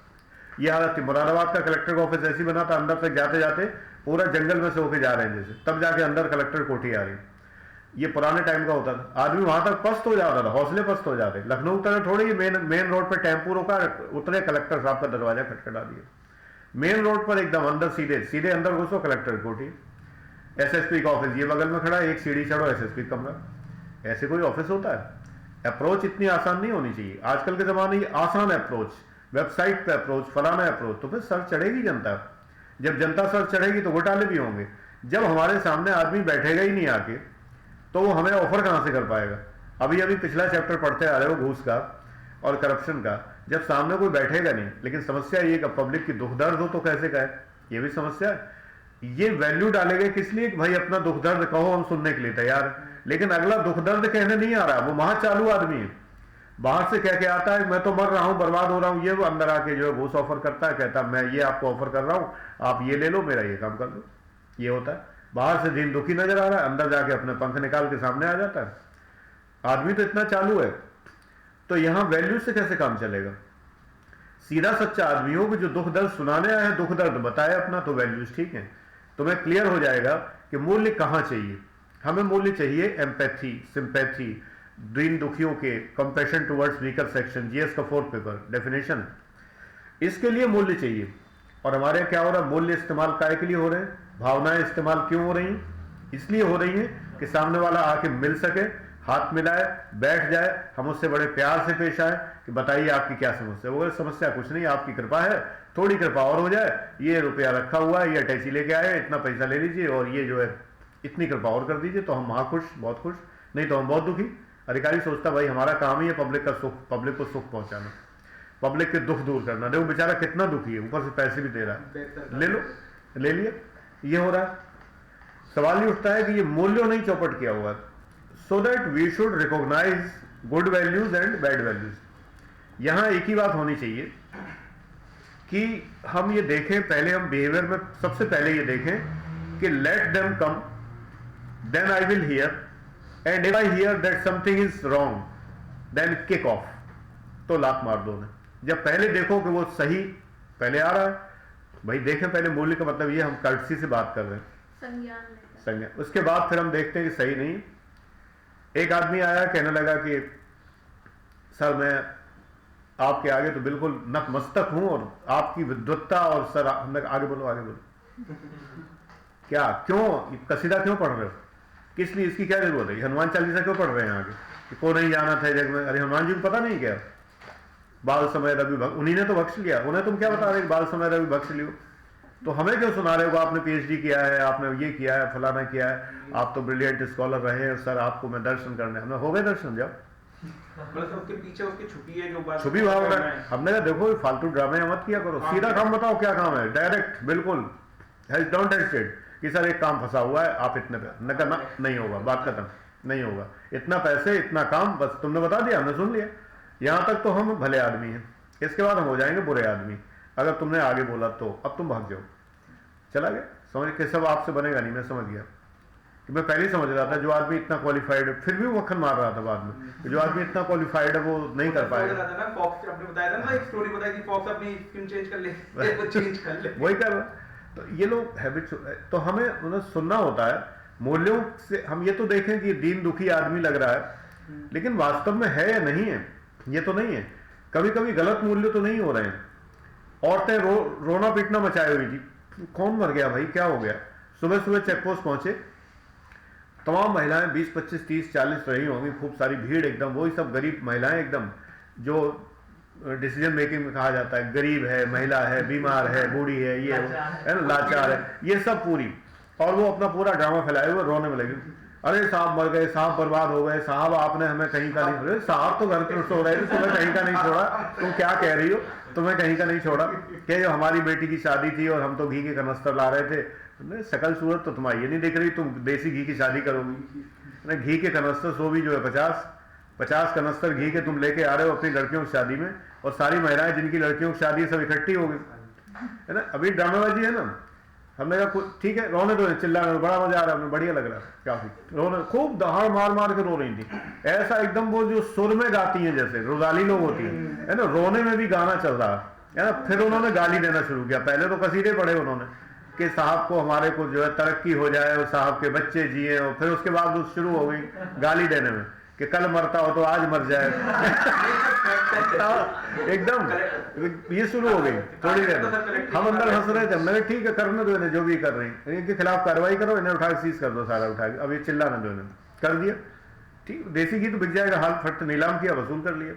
यह हालत थी। मुरादाबाद का कलेक्टर का ऑफिस ऐसी बना था, अंदर तक जाते जाते पूरा जंगल में से होके जा रहे हैं जैसे, तब जाके अंदर कलेक्टर कोठी आ रही। ये पुराने टाइम का होता था। आदमी वहां तक पस्त हो जाता था, हौसले पस्त हो जाते। लखनऊ तरह थोड़ी मेन रोड पर टेम्पू रोका, उतरे, कलेक्टर साहब का दरवाजा खटखटा दिया। मेन रोड पर एकदम अंदर, सीधे अंदर घुसो, कलेक्टर कोठी, एसएसपी का ऑफिस ये बगल में खड़ा है, एक सीढ़ी चढ़ो, एसएसपी कमरा। ऐसे कोई ऑफिस होता है? अप्रोच इतनी आसान नहीं होनी चाहिए। आजकल के जमाने में आसान अप्रोच, वेबसाइट पे अप्रोच, फलाना अप्रोच, तो फिर सर चढ़ेगी जनता। जब जनता सर चढ़ेगी तो घोटाले भी होंगे। जब हमारे सामने आदमी बैठेगा ही नहीं आके, तो वो हमें ऑफर कहां से कर पाएगा? अभी पिछला चैप्टर पढ़ते आ रहे हो घूस का और करप्शन का। जब सामने कोई बैठेगा नहीं, लेकिन समस्या ये कि पब्लिक की दुख दर्द हो तो कैसे कहे, ये भी समस्या है। ये वैल्यू डाले गए किस लिए? भाई अपना दुख दर्द कहो, हम सुनने के लिए तैयार है, लेकिन अगला दुख दर्द कहने नहीं आ रहा, वो वहां चालू आदमी है, बाहर से कह के आता है मैं तो मर रहा हूं, बर्बाद हो रहा हूं, ये वो अंदर आके जो है घूस ऑफर करता है, कहता है मैं ये आपको ऑफर कर रहा हूं, आप ये ले लो, मेरा ये काम कर लो। ये होता है। बाहर से दिन दुखी नजर आ रहा है, अंदर जाके अपने पंख निकाल के सामने आ जाता है। आदमी तो इतना चालू है। तो यहां वैल्यू से कैसे काम चलेगा? सीधा सच्चा आदमी हो कि जो दुख दर्द सुनाने आया है, दुख दर्द बताए अपना, तो वैल्यूज ठीक है। तुम्हें क्लियर हो जाएगा कि मूल्य कहां चाहिए। हमें मूल्य चाहिए एम्पैथी, सिंपैथी, दीन दुखियों के, compassion towards weaker section, GS का 4th पेपर डेफिनेशन। इसके लिए मूल्य चाहिए। और हमारे क्या हो रहा है? मूल्य इस्तेमाल काय के लिए हो रहे हैं? भावनाएं इस्तेमाल क्यों हो रही हैं? इसलिए हो रही हैं कि सामने वाला आके मिल सके, हाथ मिलाए, बैठ जाए, हम उससे बड़े प्यार से पेश आए कि बताइए आपकी क्या समस्या। वो समस्या कुछ नहीं, आपकी कृपा है, थोड़ी कृपा और हो जाए, ये रुपया रखा हुआ है, ये अटैची लेके आए, इतना पैसा ले लीजिए और ये जो है इतनी कृपा और कर दीजिए, तो हम वहाँ खुश, बहुत खुश, नहीं तो हम बहुत दुखी। अधिकारी सोचता भाई हमारा काम ही है पब्लिक का सुख, पब्लिक को सुख पहुंचाना, पब्लिक के दुख दूर करना। देखो बेचारा कितना दुखी है, ऊपर से पैसे भी दे रहा है, ले लो, ले लिया, ये हो रहा है। सवाल ये उठता है कि ये मूल्यों नहीं चौपट किया हुआ है, so that we should recognize good values and bad values. यहां एक ही बात होनी चाहिए कि हम ये देखें, पहले हम बिहेवियर में सबसे पहले ये देखें कि let them come, then I will hear, and if I hear that something is wrong then kick off, तो लात मार दो उन्हें। जब पहले देखो कि वो सही पहले आ रहा है, भाई देखें पहले मूल्य का मतलब ये हम कर्टसी से बात कर रहे हैं, संज्ञान, उसके बाद फिर हम देखते हैं कि सही नहीं। एक आदमी आया, कहने लगा कि सर मैं आपके आगे तो बिल्कुल नतमस्तक हूं और आपकी विद्वत्ता, और सर हमने आगे बोलो, आगे बोलो, क्या, क्यों कसीदा क्यों पढ़ रहे हो, किस लिए, इसकी क्या जरूरत है, हनुमान चालीसा क्यों पढ़ रहे हैं आगे, कि को नहीं जाना था जग में, अरे हनुमान जी को पता नहीं क्या, बाल समय रवि उन्हीं ने तो बख्श लिया, उन्हें तुम क्या बता रहे बाल समय रवि बख्श लियो, तो हमें क्यों सुना रहे हो, आपने पीएचडी किया है, आपने ये किया है, फलाना किया है, आप तो ब्रिलियंट स्कॉलर रहे हैं सर, आपको मैं दर्शन करने, हमने हो गए दर्शन, जाओ। उसके पीछे उसकी छुपी है जो बात, छुपी भावना, हमने कहा देखो फालतू ड्रामे मत किया करो, सीधा काम बताओ क्या काम है, डायरेक्ट बिल्कुल, डोंट हेजिटेट कि सर एक काम फंसा हुआ है, आप इतने पे, न करना नहीं होगा, बात खत्म, नहीं होगा, इतना पैसे इतना काम, बस तुमने बता दिया, हमने सुन लिया, यहां तक तो हम भले आदमी हैं, इसके बाद हम हो जाएंगे बुरे आदमी, अगर तुमने आगे बोला तो अब तुम भाग जाओ, चला गया, समझ के सब आपसे बनेगा नहीं, मैं समझ गया कि मैं पहले ही समझ रहा था जो आदमी इतना क्वालिफाइड है, फिर भी वो वखन मार रहा था बाद में कि जो आदमी इतना क्वालिफाइड है वो नहीं कर पाएगा। फॉक्स आपने बताया था ना, एक स्टोरी बताई थी, फॉक्स अपनी स्किन चेंज कर ले, वो चेंज कर ले, वही कर रहा। तो ये लोग हैबिट, तो हमें उन्हें सुनना होता है मूल्यों से। हम ये तो देखें कि दीन दुखी आदमी लग रहा है, लेकिन वास्तव में है या नहीं है, ये तो नहीं है। कभी कभी गलत मूल्य तो नहीं हो रहे हैं। औरतें रोना पीटना मचाई हुई थी, कौन मर गया भाई, क्या हो गया, सुबह सुबह चेकपोस्ट पहुंचे, तमाम महिलाएं 20, 25, 30, 40 रही होंगी, खूब सारी भीड़ एकदम, वही सब गरीब महिलाएं एकदम, जो डिसीजन मेकिंग में कहा जाता है, गरीब है, महिला है, बीमार है, बूढ़ी है, ये है ना, लाचार है, ये सब पूरी, और वो अपना पूरा ड्रामा फैलाए हुए रोने में लगे, अरे साहब मर गए, साहब बर्बाद हो गए, साहब आपने हमें कहीं का नहीं, अरे साहब तो घर पर सो रहे थे, तुम्हें कहीं का नहीं छोड़ा, तुम क्या कह रही हो, तुम्हें कहीं का नहीं छोड़ा, क्या जो हमारी बेटी की शादी थी और हम तो घी के कनस्तर ला रहे थे, शकल सूरत तो तुम्हारी ये नहीं दिख रही, तुम देसी घी की शादी करोगी, घी के कनस्तर सो भी जो है 50 कनस्तर घी के तुम लेके आ रहे हो अपनी लड़कियों की शादी में, और सारी महिलाएं जिनकी लड़कियों की शादी सब इकट्ठी हो गई, है ना, अभी ड्रामेबाजी है ना। हमने कहा ठीक है, रोने दो, चिल्लाने में बड़ा मजा आ रहा है, बढ़िया लग रहा है, काफी रोने, खूब दहाड़ मार मार के रो रही थी, ऐसा एकदम वो जो सुर में गाती हैं जैसे रोजाली लोग होती है ना, रोने में भी गाना चल रहा है ना। फिर उन्होंने गाली देना शुरू किया, पहले तो कसीदे पढ़े उन्होंने कि साहब को हमारे को जो है तरक्की हो जाए और साहब के बच्चे जिए, और फिर उसके बाद वो शुरू हो गई गाली देने में कि कल मरता हो तो आज मर जाए एकदम ये शुरू हो गई। थोड़ी देर हम अंदर हंस रहे थे, हमने ठीक है करने दो इन्हें जो भी कर रही हैं, इनके खिलाफ कार्रवाई करो, इन्हें उठा के सीज कर दो, सारा उठा के, अब ये चिल्लाना दो, इन्हें कर दिया, ठीक, देसी घी तो बिक जाएगा, हाल फट नीलाम किया, वसूल कर लिया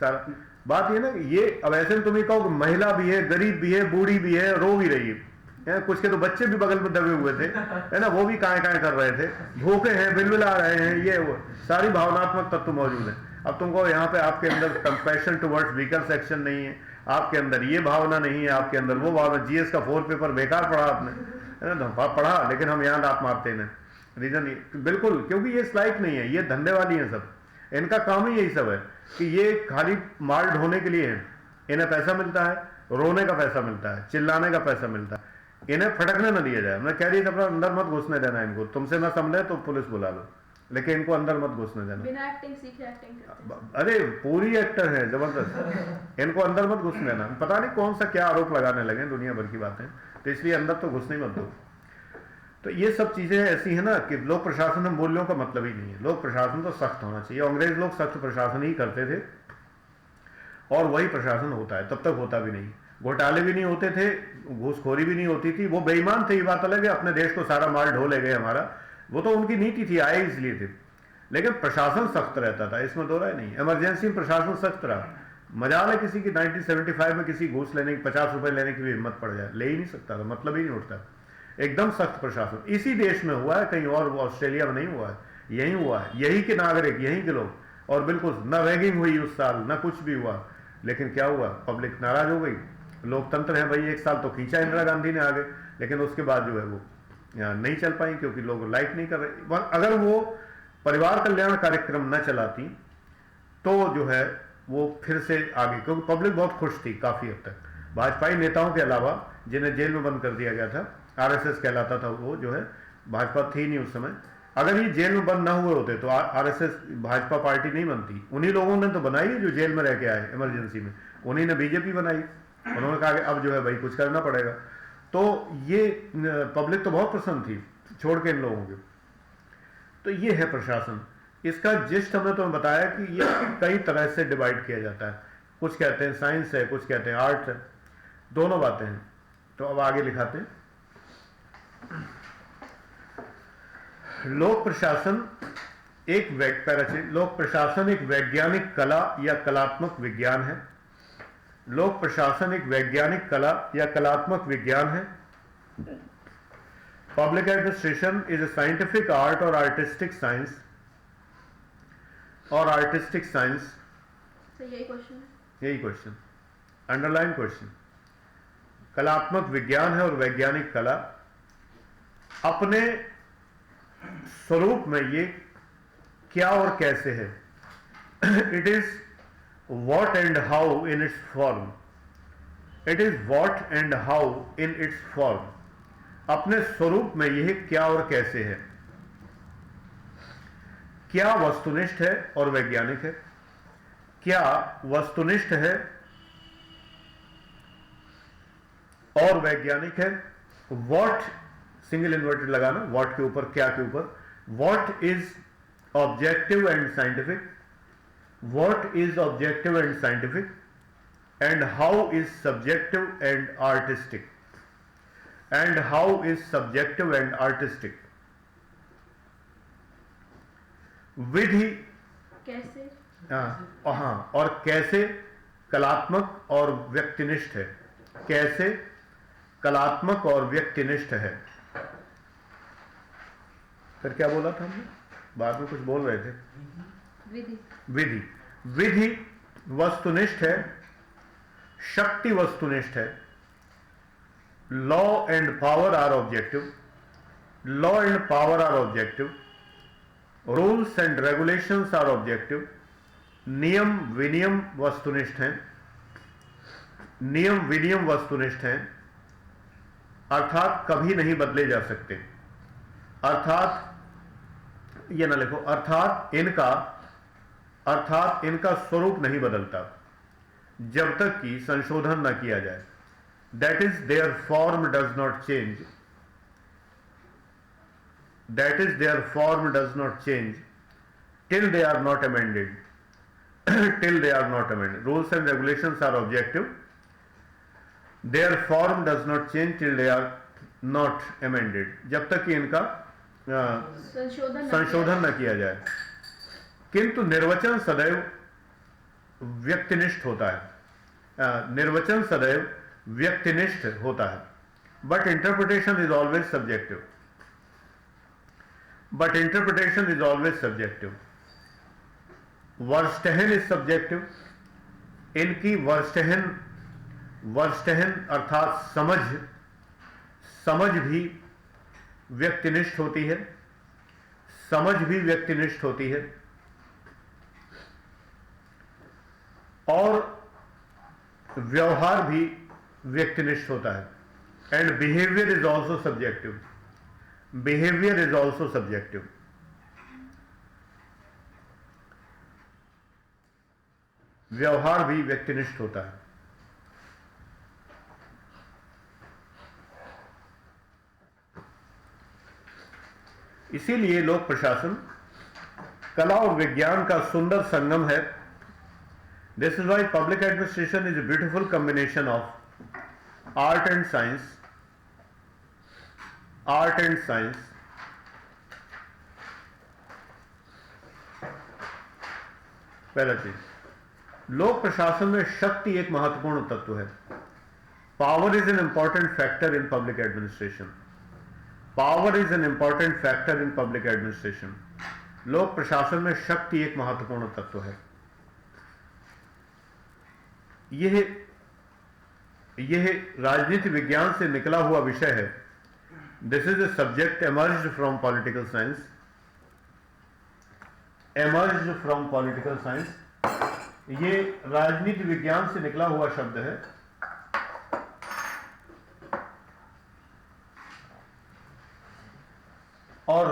सारा। बात ये ना, ये अब ऐसे में तुम ये कहो कि महिला भी है, गरीब भी है, बूढ़ी भी है, रो भी रही है, कुछ के तो बच्चे भी बगल में दबे हुए थे, है ना, वो भी काय कर रहे थे, भूखे हैं, बिलबिला रहे हैं, ये वो सारी भावनात्मक तत्व मौजूद है। अब तुमको यहाँ पे आपके अंदर कंपैशन टुवर्ड्स वीकर सेक्शन नहीं है, आपके अंदर ये भावना नहीं है, आपके अंदर वो भावना, जीएस का 4 पेपर बेकार पढ़ा आपने, है ना, पढ़ा लेकिन हम यहाँ दांत मारते हैं, रीजन बिल्कुल, क्योंकि ये स्लाइक नहीं है, ये धंधे वाली है सब, इनका काम ही यही सब है कि ये खाली माल ढोने के लिए है, इन्हें पैसा मिलता है, रोने का पैसा मिलता है, चिल्लाने का पैसा मिलता है, इन्हें फटकने न दिया जाए। मैं कह रही थी अपना अंदर मत घुसने देना इनको, तुमसे ना समझे तो पुलिस बुला लो, लेकिन इनको अंदर मत घुसने देना। बिना एक्टिंग सीखे एक्टिंग करते हैं। अरे पूरी एक्टर है जबरदस्त, इनको अंदर मत घुसने देना, पता नहीं कौन सा क्या आरोप लगाने लगे, दुनिया भर की बातें, तो इसलिए अंदर तो घुसने मत दो। तो ये सब चीजें ऐसी है ना कि लोक प्रशासन में मूल्यों का मतलब ही नहीं है, लोक प्रशासन तो सख्त होना चाहिए। अंग्रेज लोग सख्त प्रशासन ही करते थे और वही प्रशासन होता है, तब तक होता भी नहीं, घोटाले भी नहीं होते थे, घूसखोरी भी नहीं होती थी, वो बेईमान थे, ये बात अलग है, अपने देश को सारा माल ढो ले गए हमारा, वो तो उनकी नीति थी, आए इसलिए थे, लेकिन प्रशासन सख्त रहता था, इसमें दो राय नहीं। इमरजेंसी में प्रशासन सख्त रहा, मजाल है किसी की 1975 में किसी घूस लेने की 50 रुपए लेने की भी हिम्मत पड़ जाए, ले ही नहीं सकता था, मतलब ही नहीं उठता। एकदम सख्त प्रशासन। इसी देश में हुआ है, कहीं और ऑस्ट्रेलिया में नहीं हुआ है, यही हुआ है, यही के नागरिक, यही के लोग। और बिल्कुल न रैगिंग हुई उस साल, न कुछ भी हुआ, लेकिन क्या हुआ, पब्लिक नाराज हो गई। लोकतंत्र है भाई, एक साल तो खींचा इंदिरा गांधी ने आगे, लेकिन उसके बाद जो है वो नहीं चल पाई, क्योंकि लोग लाइक नहीं कर रहे। अगर वो परिवार कल्याण कार्यक्रम न चलाती तो जो है वो फिर से आगे, क्योंकि पब्लिक बहुत खुश थी काफी हद तक। भाजपाई नेताओं के अलावा, जिन्हें जेल में बंद कर दिया गया था, आरएसएस कहलाता था वो, जो है भाजपा थी नहीं उस समय। अगर ये जेल में बंद ना हुए होते तो आरएसएस भाजपा पार्टी नहीं बनती। उन्हीं लोगों ने तो बनाई जो जेल में रह के आए इमरजेंसी में, उन्हीं ने बीजेपी बनाई। उन्होंने कहा कि अब जो है भाई कुछ करना पड़ेगा। तो ये पब्लिक तो बहुत प्रसन्न थी छोड़ के इन लोगों के। तो ये है प्रशासन। इसका जिस्ट हमने तुम्हें बताया कि ये कई तरह से डिवाइड किया जाता है। कुछ कहते हैं साइंस है, कुछ कहते हैं आर्ट है, दोनों बातें हैं। तो अब आगे लिखाते हैं। लोक प्रशासन एक वैज्ञानिक कला या कलात्मक विज्ञान है। लोक प्रशासन एक वैज्ञानिक कला या कलात्मक विज्ञान है। Public administration is A scientific art और आर्टिस्टिक साइंस तो यही क्वेश्चन है, यही क्वेश्चन, अंडरलाइन क्वेश्चन। कलात्मक विज्ञान है और वैज्ञानिक कला अपने स्वरूप में ये क्या और कैसे है। It is what and how in its form. It is what and how in its form. अपने स्वरूप में यह क्या और कैसे है। क्या वस्तुनिष्ठ है और वैज्ञानिक है। क्या वस्तुनिष्ठ है और वैज्ञानिक है। what, सिंगल इन्वर्टेड लगाना, what के ऊपर, क्या के ऊपर। what is objective and scientific. What is objective and scientific, and how is subjective and artistic. And how is subjective and artistic. विधि कैसे, हाँ, और कैसे कलात्मक और व्यक्तिनिष्ठ है। कैसे कलात्मक और व्यक्तिनिष्ठ है। फिर क्या बोला था हमने, बाद में कुछ बोल रहे थे। विधि विधि वस्तुनिष्ठ है, शक्ति वस्तुनिष्ठ है। Law and power are objective. Law and power are objective. Rules and regulations are objective. नियम विनियम वस्तुनिष्ठ हैं। नियम विनियम वस्तुनिष्ठ हैं, अर्थात कभी नहीं बदले जा सकते। अर्थात ये ना लिखो, अर्थात इनका स्वरूप नहीं बदलता जब तक कि संशोधन न किया जाए। That is their form does not change. That is their form does not change till they are not amended. Till they are not amended. Rules and regulations are objective. Their form does not change till they are not amended, जब तक कि इनका संशोधन न किया जाए। किंतु निर्वचन सदैव व्यक्तिनिष्ठ होता है। निर्वचन सदैव व्यक्तिनिष्ठ होता है। But interpretation is always subjective. But interpretation is always subjective. Verstehen is subjective. इनकी वर्स्टहन अर्थात समझ भी व्यक्तिनिष्ठ होती है। समझ भी व्यक्तिनिष्ठ होती है। और व्यवहार भी व्यक्तिनिष्ठ होता है। And behaviour is also subjective. Behaviour is also subjective. व्यवहार भी व्यक्तिनिष्ठ होता है। इसीलिए लोक प्रशासन कला और विज्ञान का सुंदर संगम है। This is why public administration is a beautiful combination of art and science. Art and science पहला चीज, लोक प्रशासन में शक्ति एक महत्वपूर्ण तत्व है। Power is an important factor in public administration. Power is an important factor in public administration. लोक प्रशासन में शक्ति एक महत्वपूर्ण तत्व है। यह राजनीति विज्ञान से निकला हुआ विषय है। This is a subject emerged from political science. Emerged from political science, ये राजनीति विज्ञान से निकला हुआ शब्द है। और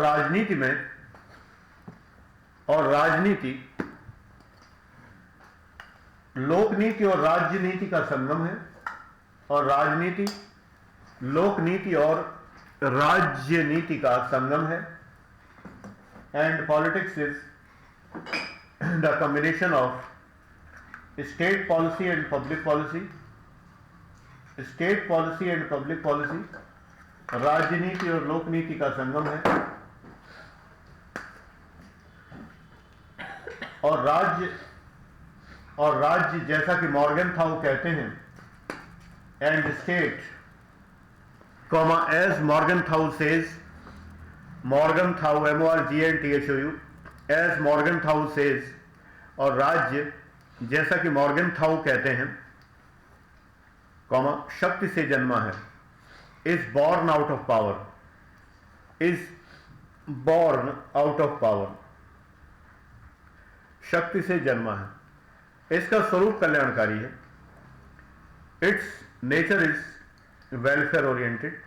राजनीति लोकनीति और राज्य नीति का संगम है, और राजनीति लोकनीति और राज्य नीति का संगम है। And politics is the combination of state policy and public policy. State policy and public policy राजनीति और लोकनीति का संगम है। और राज्य जैसा कि मॉर्गन थाउ कहते हैं, and state comma as Morgenthau says, Morgenthau MORGNTHOU, as Morgenthau says, और राज्य जैसा कि मॉर्गन थाउ कहते हैं, कॉमा शक्ति से जन्मा है। Is born out of power, is born out of power, शक्ति से जन्मा है। इसका स्वरूप कल्याणकारी है। It's nature is welfare oriented.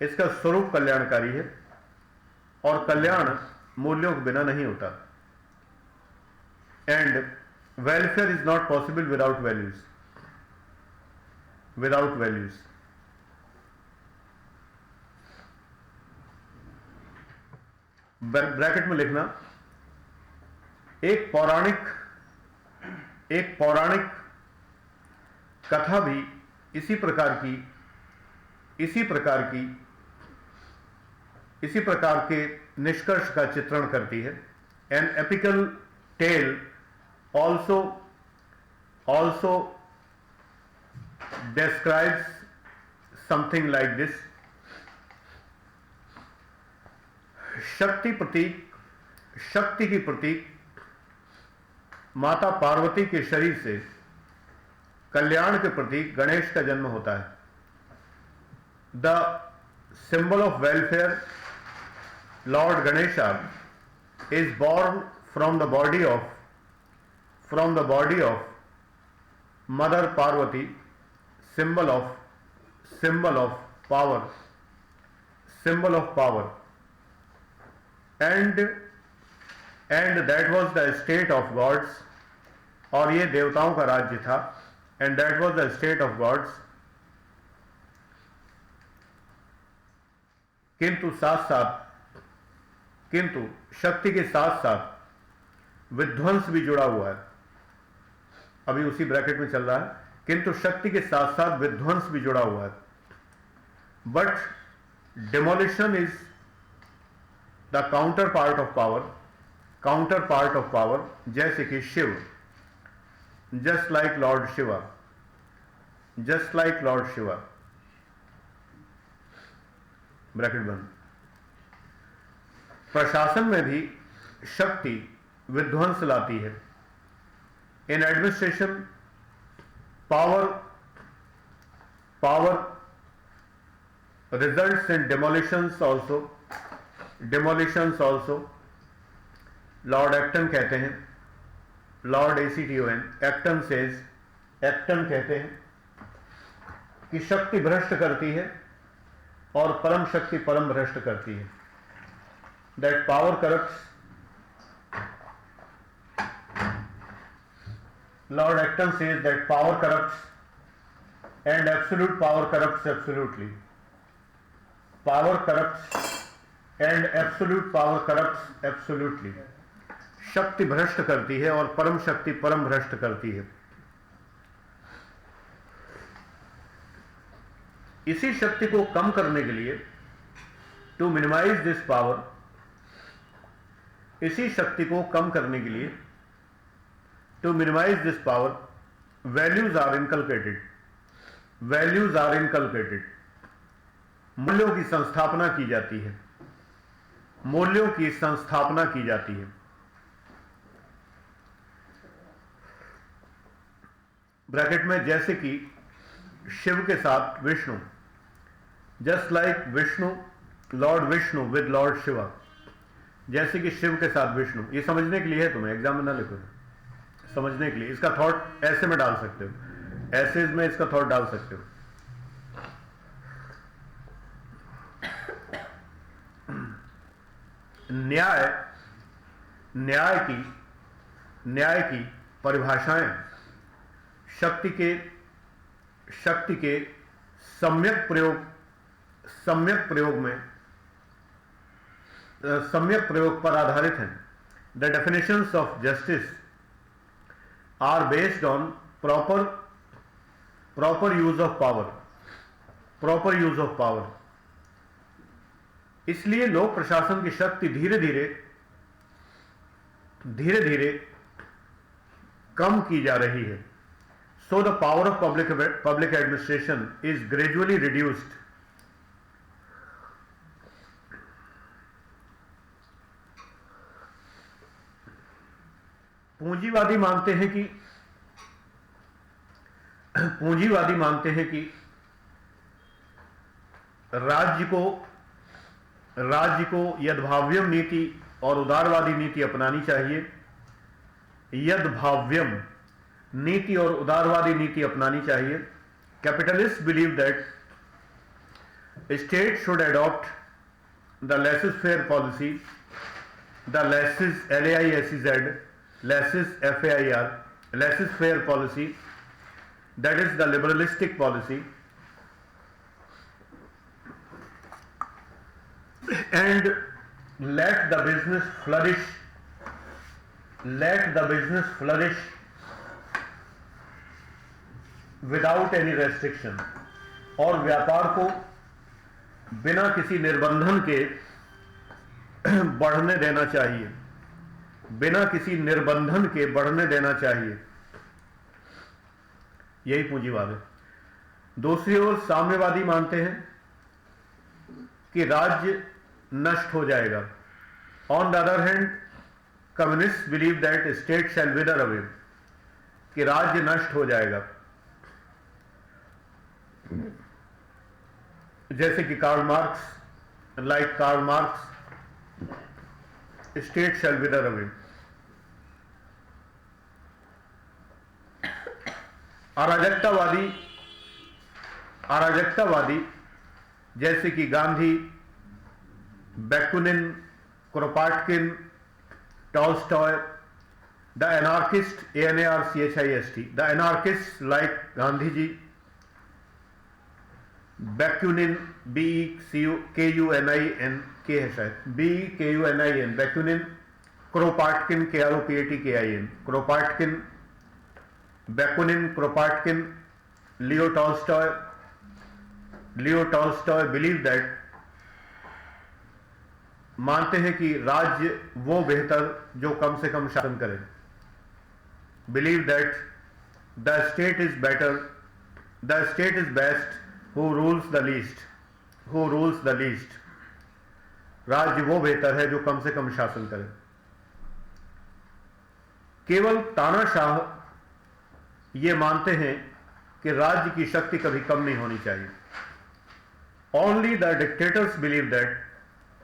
इसका स्वरूप कल्याणकारी है, और कल्याण मूल्यों के बिना नहीं होता। And welfare is not possible without values. Without values bracket में लिखना, एक पौराणिक कथा भी इसी प्रकार के निष्कर्ष का चित्रण करती है। An epical tale also describes something like this. शक्ति की प्रतीक माता पार्वती के शरीर से कल्याण के प्रतीक गणेश का जन्म होता है। The symbol of welfare Lord Ganesha is born from the body of mother Parvati, symbol of power, and that was the state of gods, और ये देवताओं का राज्य था। and that was the state of gods, किंतु शक्ति के साथ साथ विध्वंस भी जुड़ा हुआ है। अभी उसी ब्रैकेट में चल रहा है, किंतु शक्ति के साथ साथ विध्वंस भी जुड़ा हुआ है। But demolition is the counterpart of power, जैसे कि Shiv, just like lord Shiva, bracket बंद। प्रशासन में भी शक्ति विध्वंस लाती है। In administration power results in demolitions also. Lord Acton कहते हैं, लॉर्ड ACTON, एक्टन कहते हैं कि शक्ति भ्रष्ट करती है और परम शक्ति परम भ्रष्ट करती है। That power corrupts, Lord Acton says that power corrupts and absolute power corrupts absolutely. Power corrupts and absolute power corrupts absolutely. शक्ति भ्रष्ट करती है और परम शक्ति परम भ्रष्ट करती है। इसी शक्ति को कम करने के लिए, टू मिनिमाइज दिस पावर, इसी शक्ति को कम करने के लिए To minimize this power, values are inculcated. Values are inculcated. मूल्यों की संस्थापना की जाती है. मूल्यों की संस्थापना की जाती है. ब्रैकेट में जैसे कि शिव के साथ Vishnu, just like Vishnu, Lord Vishnu with Lord Shiva, जैसे कि शिव के साथ विष्णु. ये समझने के लिए है, तुम्हें एग्जाम में ना लिखो, समझने के लिए. इसका थॉट ऐसे में डाल सकते हो, ऐसे में इसका थॉट डाल सकते हो. न्याय की परिभाषाएं शक्ति के सम्यक प्रयोग पर आधारित हैं. The definitions of justice are based on proper use of power. इसलिए लोक प्रशासन की शक्ति धीरे धीरे कम की जा रही है. So the power of public administration is gradually reduced. पूंजीवादी मानते हैं कि राज्य को यद्भाव्यम नीति और उदारवादी नीति अपनानी चाहिए. यद्भाव्यम नीति और उदारवादी नीति अपनानी चाहिए. Capitalist believe that state should adopt the laces fair policy, the laces LAISEZ, laces FAIR, laces fair policy, that is the liberalistic policy, and let the business flourish without any restriction. और व्यापार को बिना किसी निर्बंधन के बढ़ने देना चाहिए. बिना किसी निर्बंधन के बढ़ने देना चाहिए. यही पूंजीवाद है. दूसरी ओर साम्यवादी मानते हैं कि राज्य नष्ट हो जाएगा. On the other hand, communist believe that state shall wither away, कि राज्य नष्ट हो जाएगा. जैसे कि Karl Marx, state shall wither away. अराजकतावादी जैसे कि Gandhi, Bakunin, Kropotkin, Tolstoy. The anarchist, ANARCHIST, the anarchist like Gandhi ji, Bakunin, BEKUNIN है शायद, BEKUNIN, Bakunin. Kropotkin, KROPATKIN, Kropotkin, Bakunin, Kropotkin. Leo Tolstoy believe that, मानते हैं कि राज्य वो बेहतर जो कम से कम शासन करे. Believe that the state is best who rules the least. राज्य वो बेहतर है जो कम से कम शासन करे. केवल तानाशाह ये मानते हैं कि राज्य की शक्ति कभी कम नहीं होनी चाहिए. Only the dictators believe that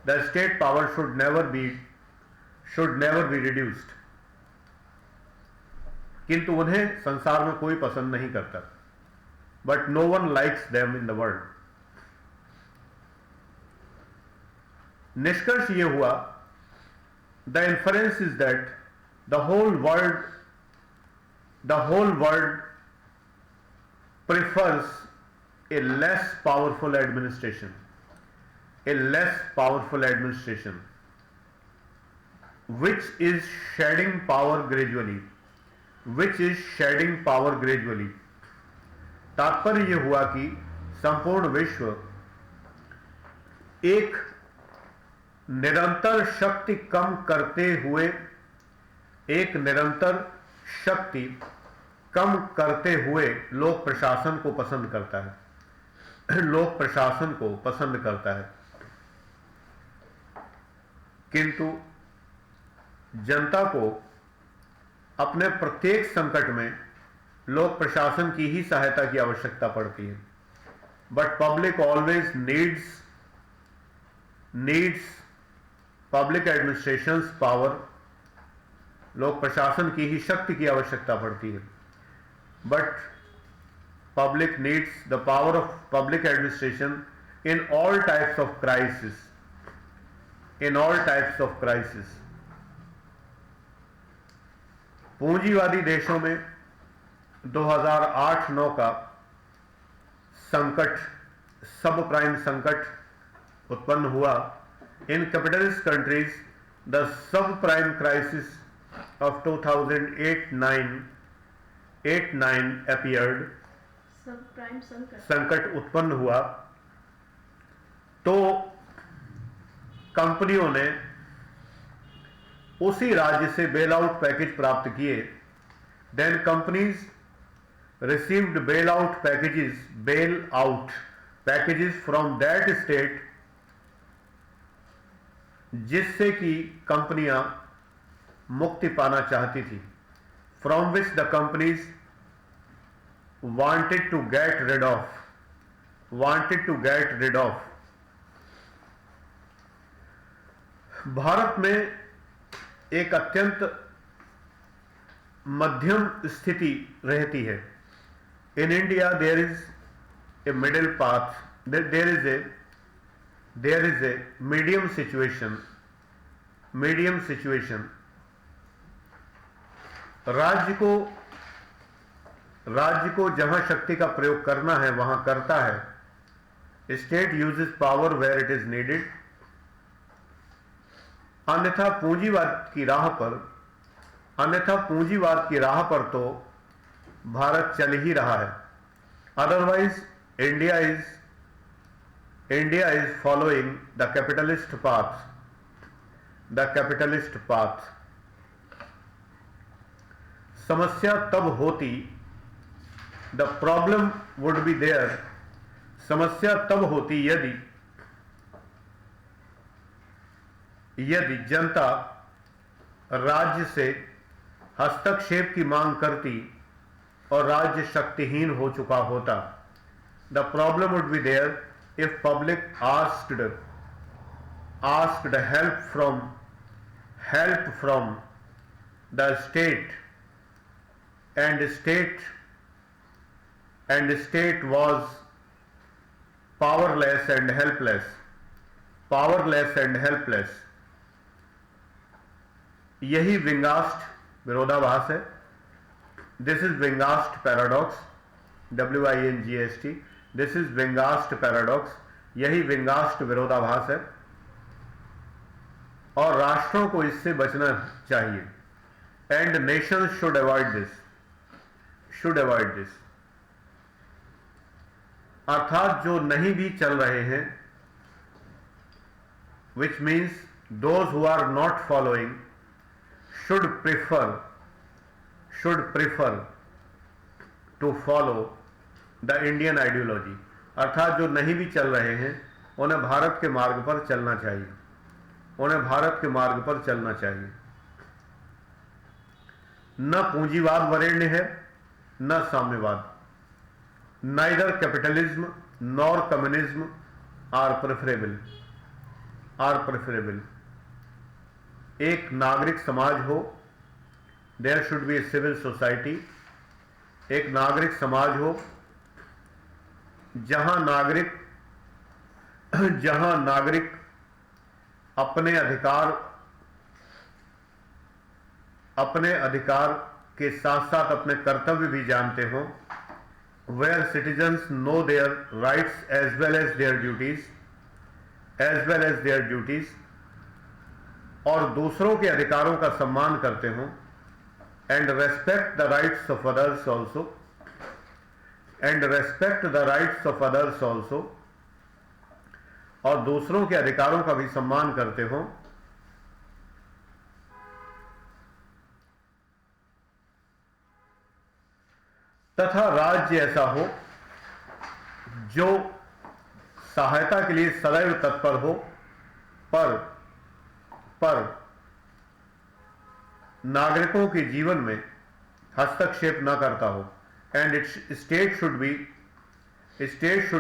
the state power should never be reduced. किंतु उन्हें संसार में कोई पसंद नहीं करता. But no one likes them in the world. निष्कर्ष ये हुआ, the inference is that the whole world prefers a less powerful administration, which is shedding power gradually. तात्पर्य यह हुआ कि संपूर्ण विश्व एक निरंतर शक्ति कम करते हुए शक्ति कम करते हुए लोक प्रशासन को पसंद करता है, लोक प्रशासन को पसंद करता है। किंतु जनता को अपने प्रत्येक संकट में लोक प्रशासन की ही सहायता की आवश्यकता पड़ती है। But public always needs public administrations power. लोक प्रशासन की ही शक्ति की आवश्यकता पड़ती है। But public needs the power of public administration in all types of crisis, in all types of crisis. पूंजीवादी देशों में 2008-9 का संकट, सब प्राइम संकट उत्पन्न हुआ। In capitalist countries the subprime crisis of 2008-9 appeared, subprime संकट उत्पन्न हुआ तो कंपनियों ने उसी राज्य से बेल आउट पैकेज प्राप्त किए। Then companies received bail out packages from that state, जिससे कि कंपनियां मुक्ति पाना चाहती थी। From which the companies wanted to get rid off. Bharat में एक अत्यंत मध्यम स्थिति रहती है। In India there is a middle path, there is a medium situation. राज्य को जहां शक्ति का प्रयोग करना है वहां करता है। State uses power where it is needed. अन्यथा पूंजीवाद की राह पर तो भारत चल ही रहा है। Otherwise India is following the capitalist path. समस्या तब होती, the problem would be there, समस्या तब होती यदि जनता राज्य से हस्तक्षेप की मांग करती और राज्य शक्तिहीन हो चुका होता। The problem would be there if public asked help from the state and state was powerless and helpless। यही विंगास्ट विरोधाभास है। This is Weingast paradox, WINGST। This is Weingast paradox, यही विंगास्ट विरोधाभास है और राष्ट्रों को इससे बचना चाहिए। And nation should avoid this. अर्थात जो नहीं भी चल रहे हैं, which means those who are not following should prefer to follow the Indian ideology। अर्थात जो नहीं भी चल रहे हैं उन्हें भारत के मार्ग पर चलना चाहिए। न पूंजीवाद वरेण्य है न साम्यवाद। Neither capitalism nor communism are preferable। एक नागरिक समाज हो, there should be a civil society. एक नागरिक समाज हो जहां नागरिक अपने अधिकार के साथ साथ अपने कर्तव्य भी जानते हों। where citizens know their rights as well as their duties, और दूसरों के अधिकारों का सम्मान करते हों। and respect the rights of others also, और दूसरों के अधिकारों का भी सम्मान करते हों। तथा राज्य ऐसा हो जो सहायता के लिए सदैव तत्पर हो, पर नागरिकों के जीवन में हस्तक्षेप न करता हो। And it's state should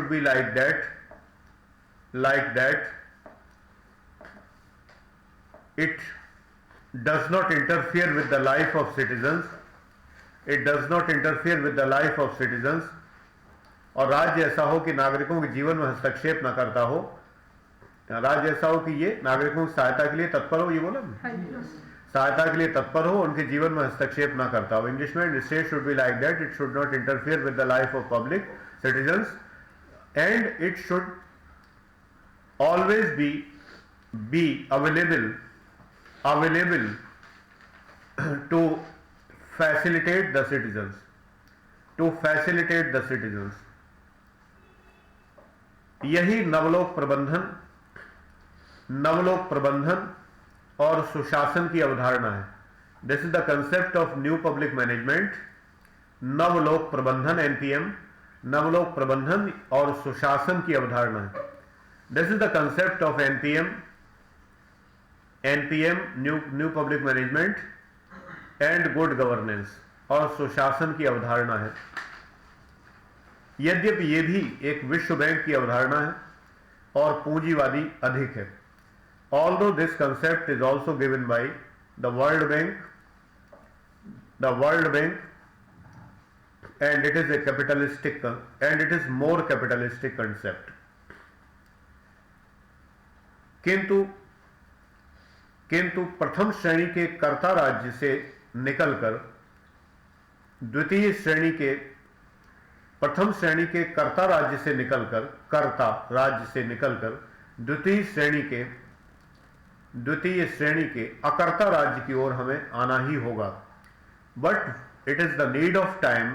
be like that it does not interfere with the life of citizens, और राज्य ऐसा हो कि नागरिकों के जीवन में हस्तक्षेप न करता हो। राज्य ऐसा हो कि ये नागरिकों की सहायता के लिए तत्पर हो, ये बोला सहायता के लिए तत्पर हो, उनके जीवन में हस्तक्षेप न करता हो। इंग्लिश में state should be like that it should not interfere with the life of public citizens and it should always be available to facilitate the citizens, यही नवलोक प्रबंधन और सुशासन की अवधारणा है। This is the concept of new public management. नवलोक प्रबंधन NPM, नवलोक प्रबंधन और सुशासन की अवधारणा है। This is the concept of NPM new public management and good governance, और सुशासन की अवधारणा है। यद्यपि ये भी एक विश्व बैंक की अवधारणा है और पूंजीवादी अधिक है। Although this concept is also given by the world bank and it is more capitalistic concept. किंतु प्रथम श्रेणी के कर्ता राज्य से निकलकर प्रथम श्रेणी के कर्ता राज्य से निकलकर द्वितीय श्रेणी के अकर्ता राज्य की ओर हमें आना ही होगा। But it is the need of time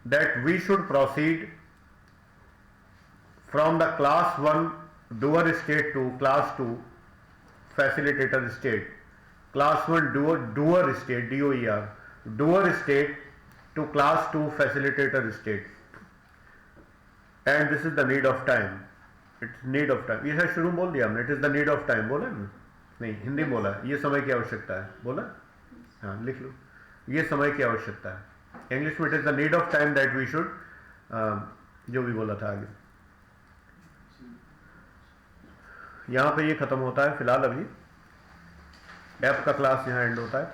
that we should proceed from the class 1 doer state to class 2 facilitator state, class 1 doer state, doer state to class 2 facilitator state, and this is the need of time. It's need of time. ये है शुरू बोल दिया हमने, it is the need of time बोला ना? नहीं, हिंदी बोला, ये समय की आवश्यकता है बोला? हाँ, लिख लो, ये समय की आवश्यकता है। इंग्लिश में it is the need of time that we should, जो भी बोला था आगे। यहाँ पे ये खत्म होता है फिलहाल। अभी ऐप का क्लास यहाँ एंड होता है।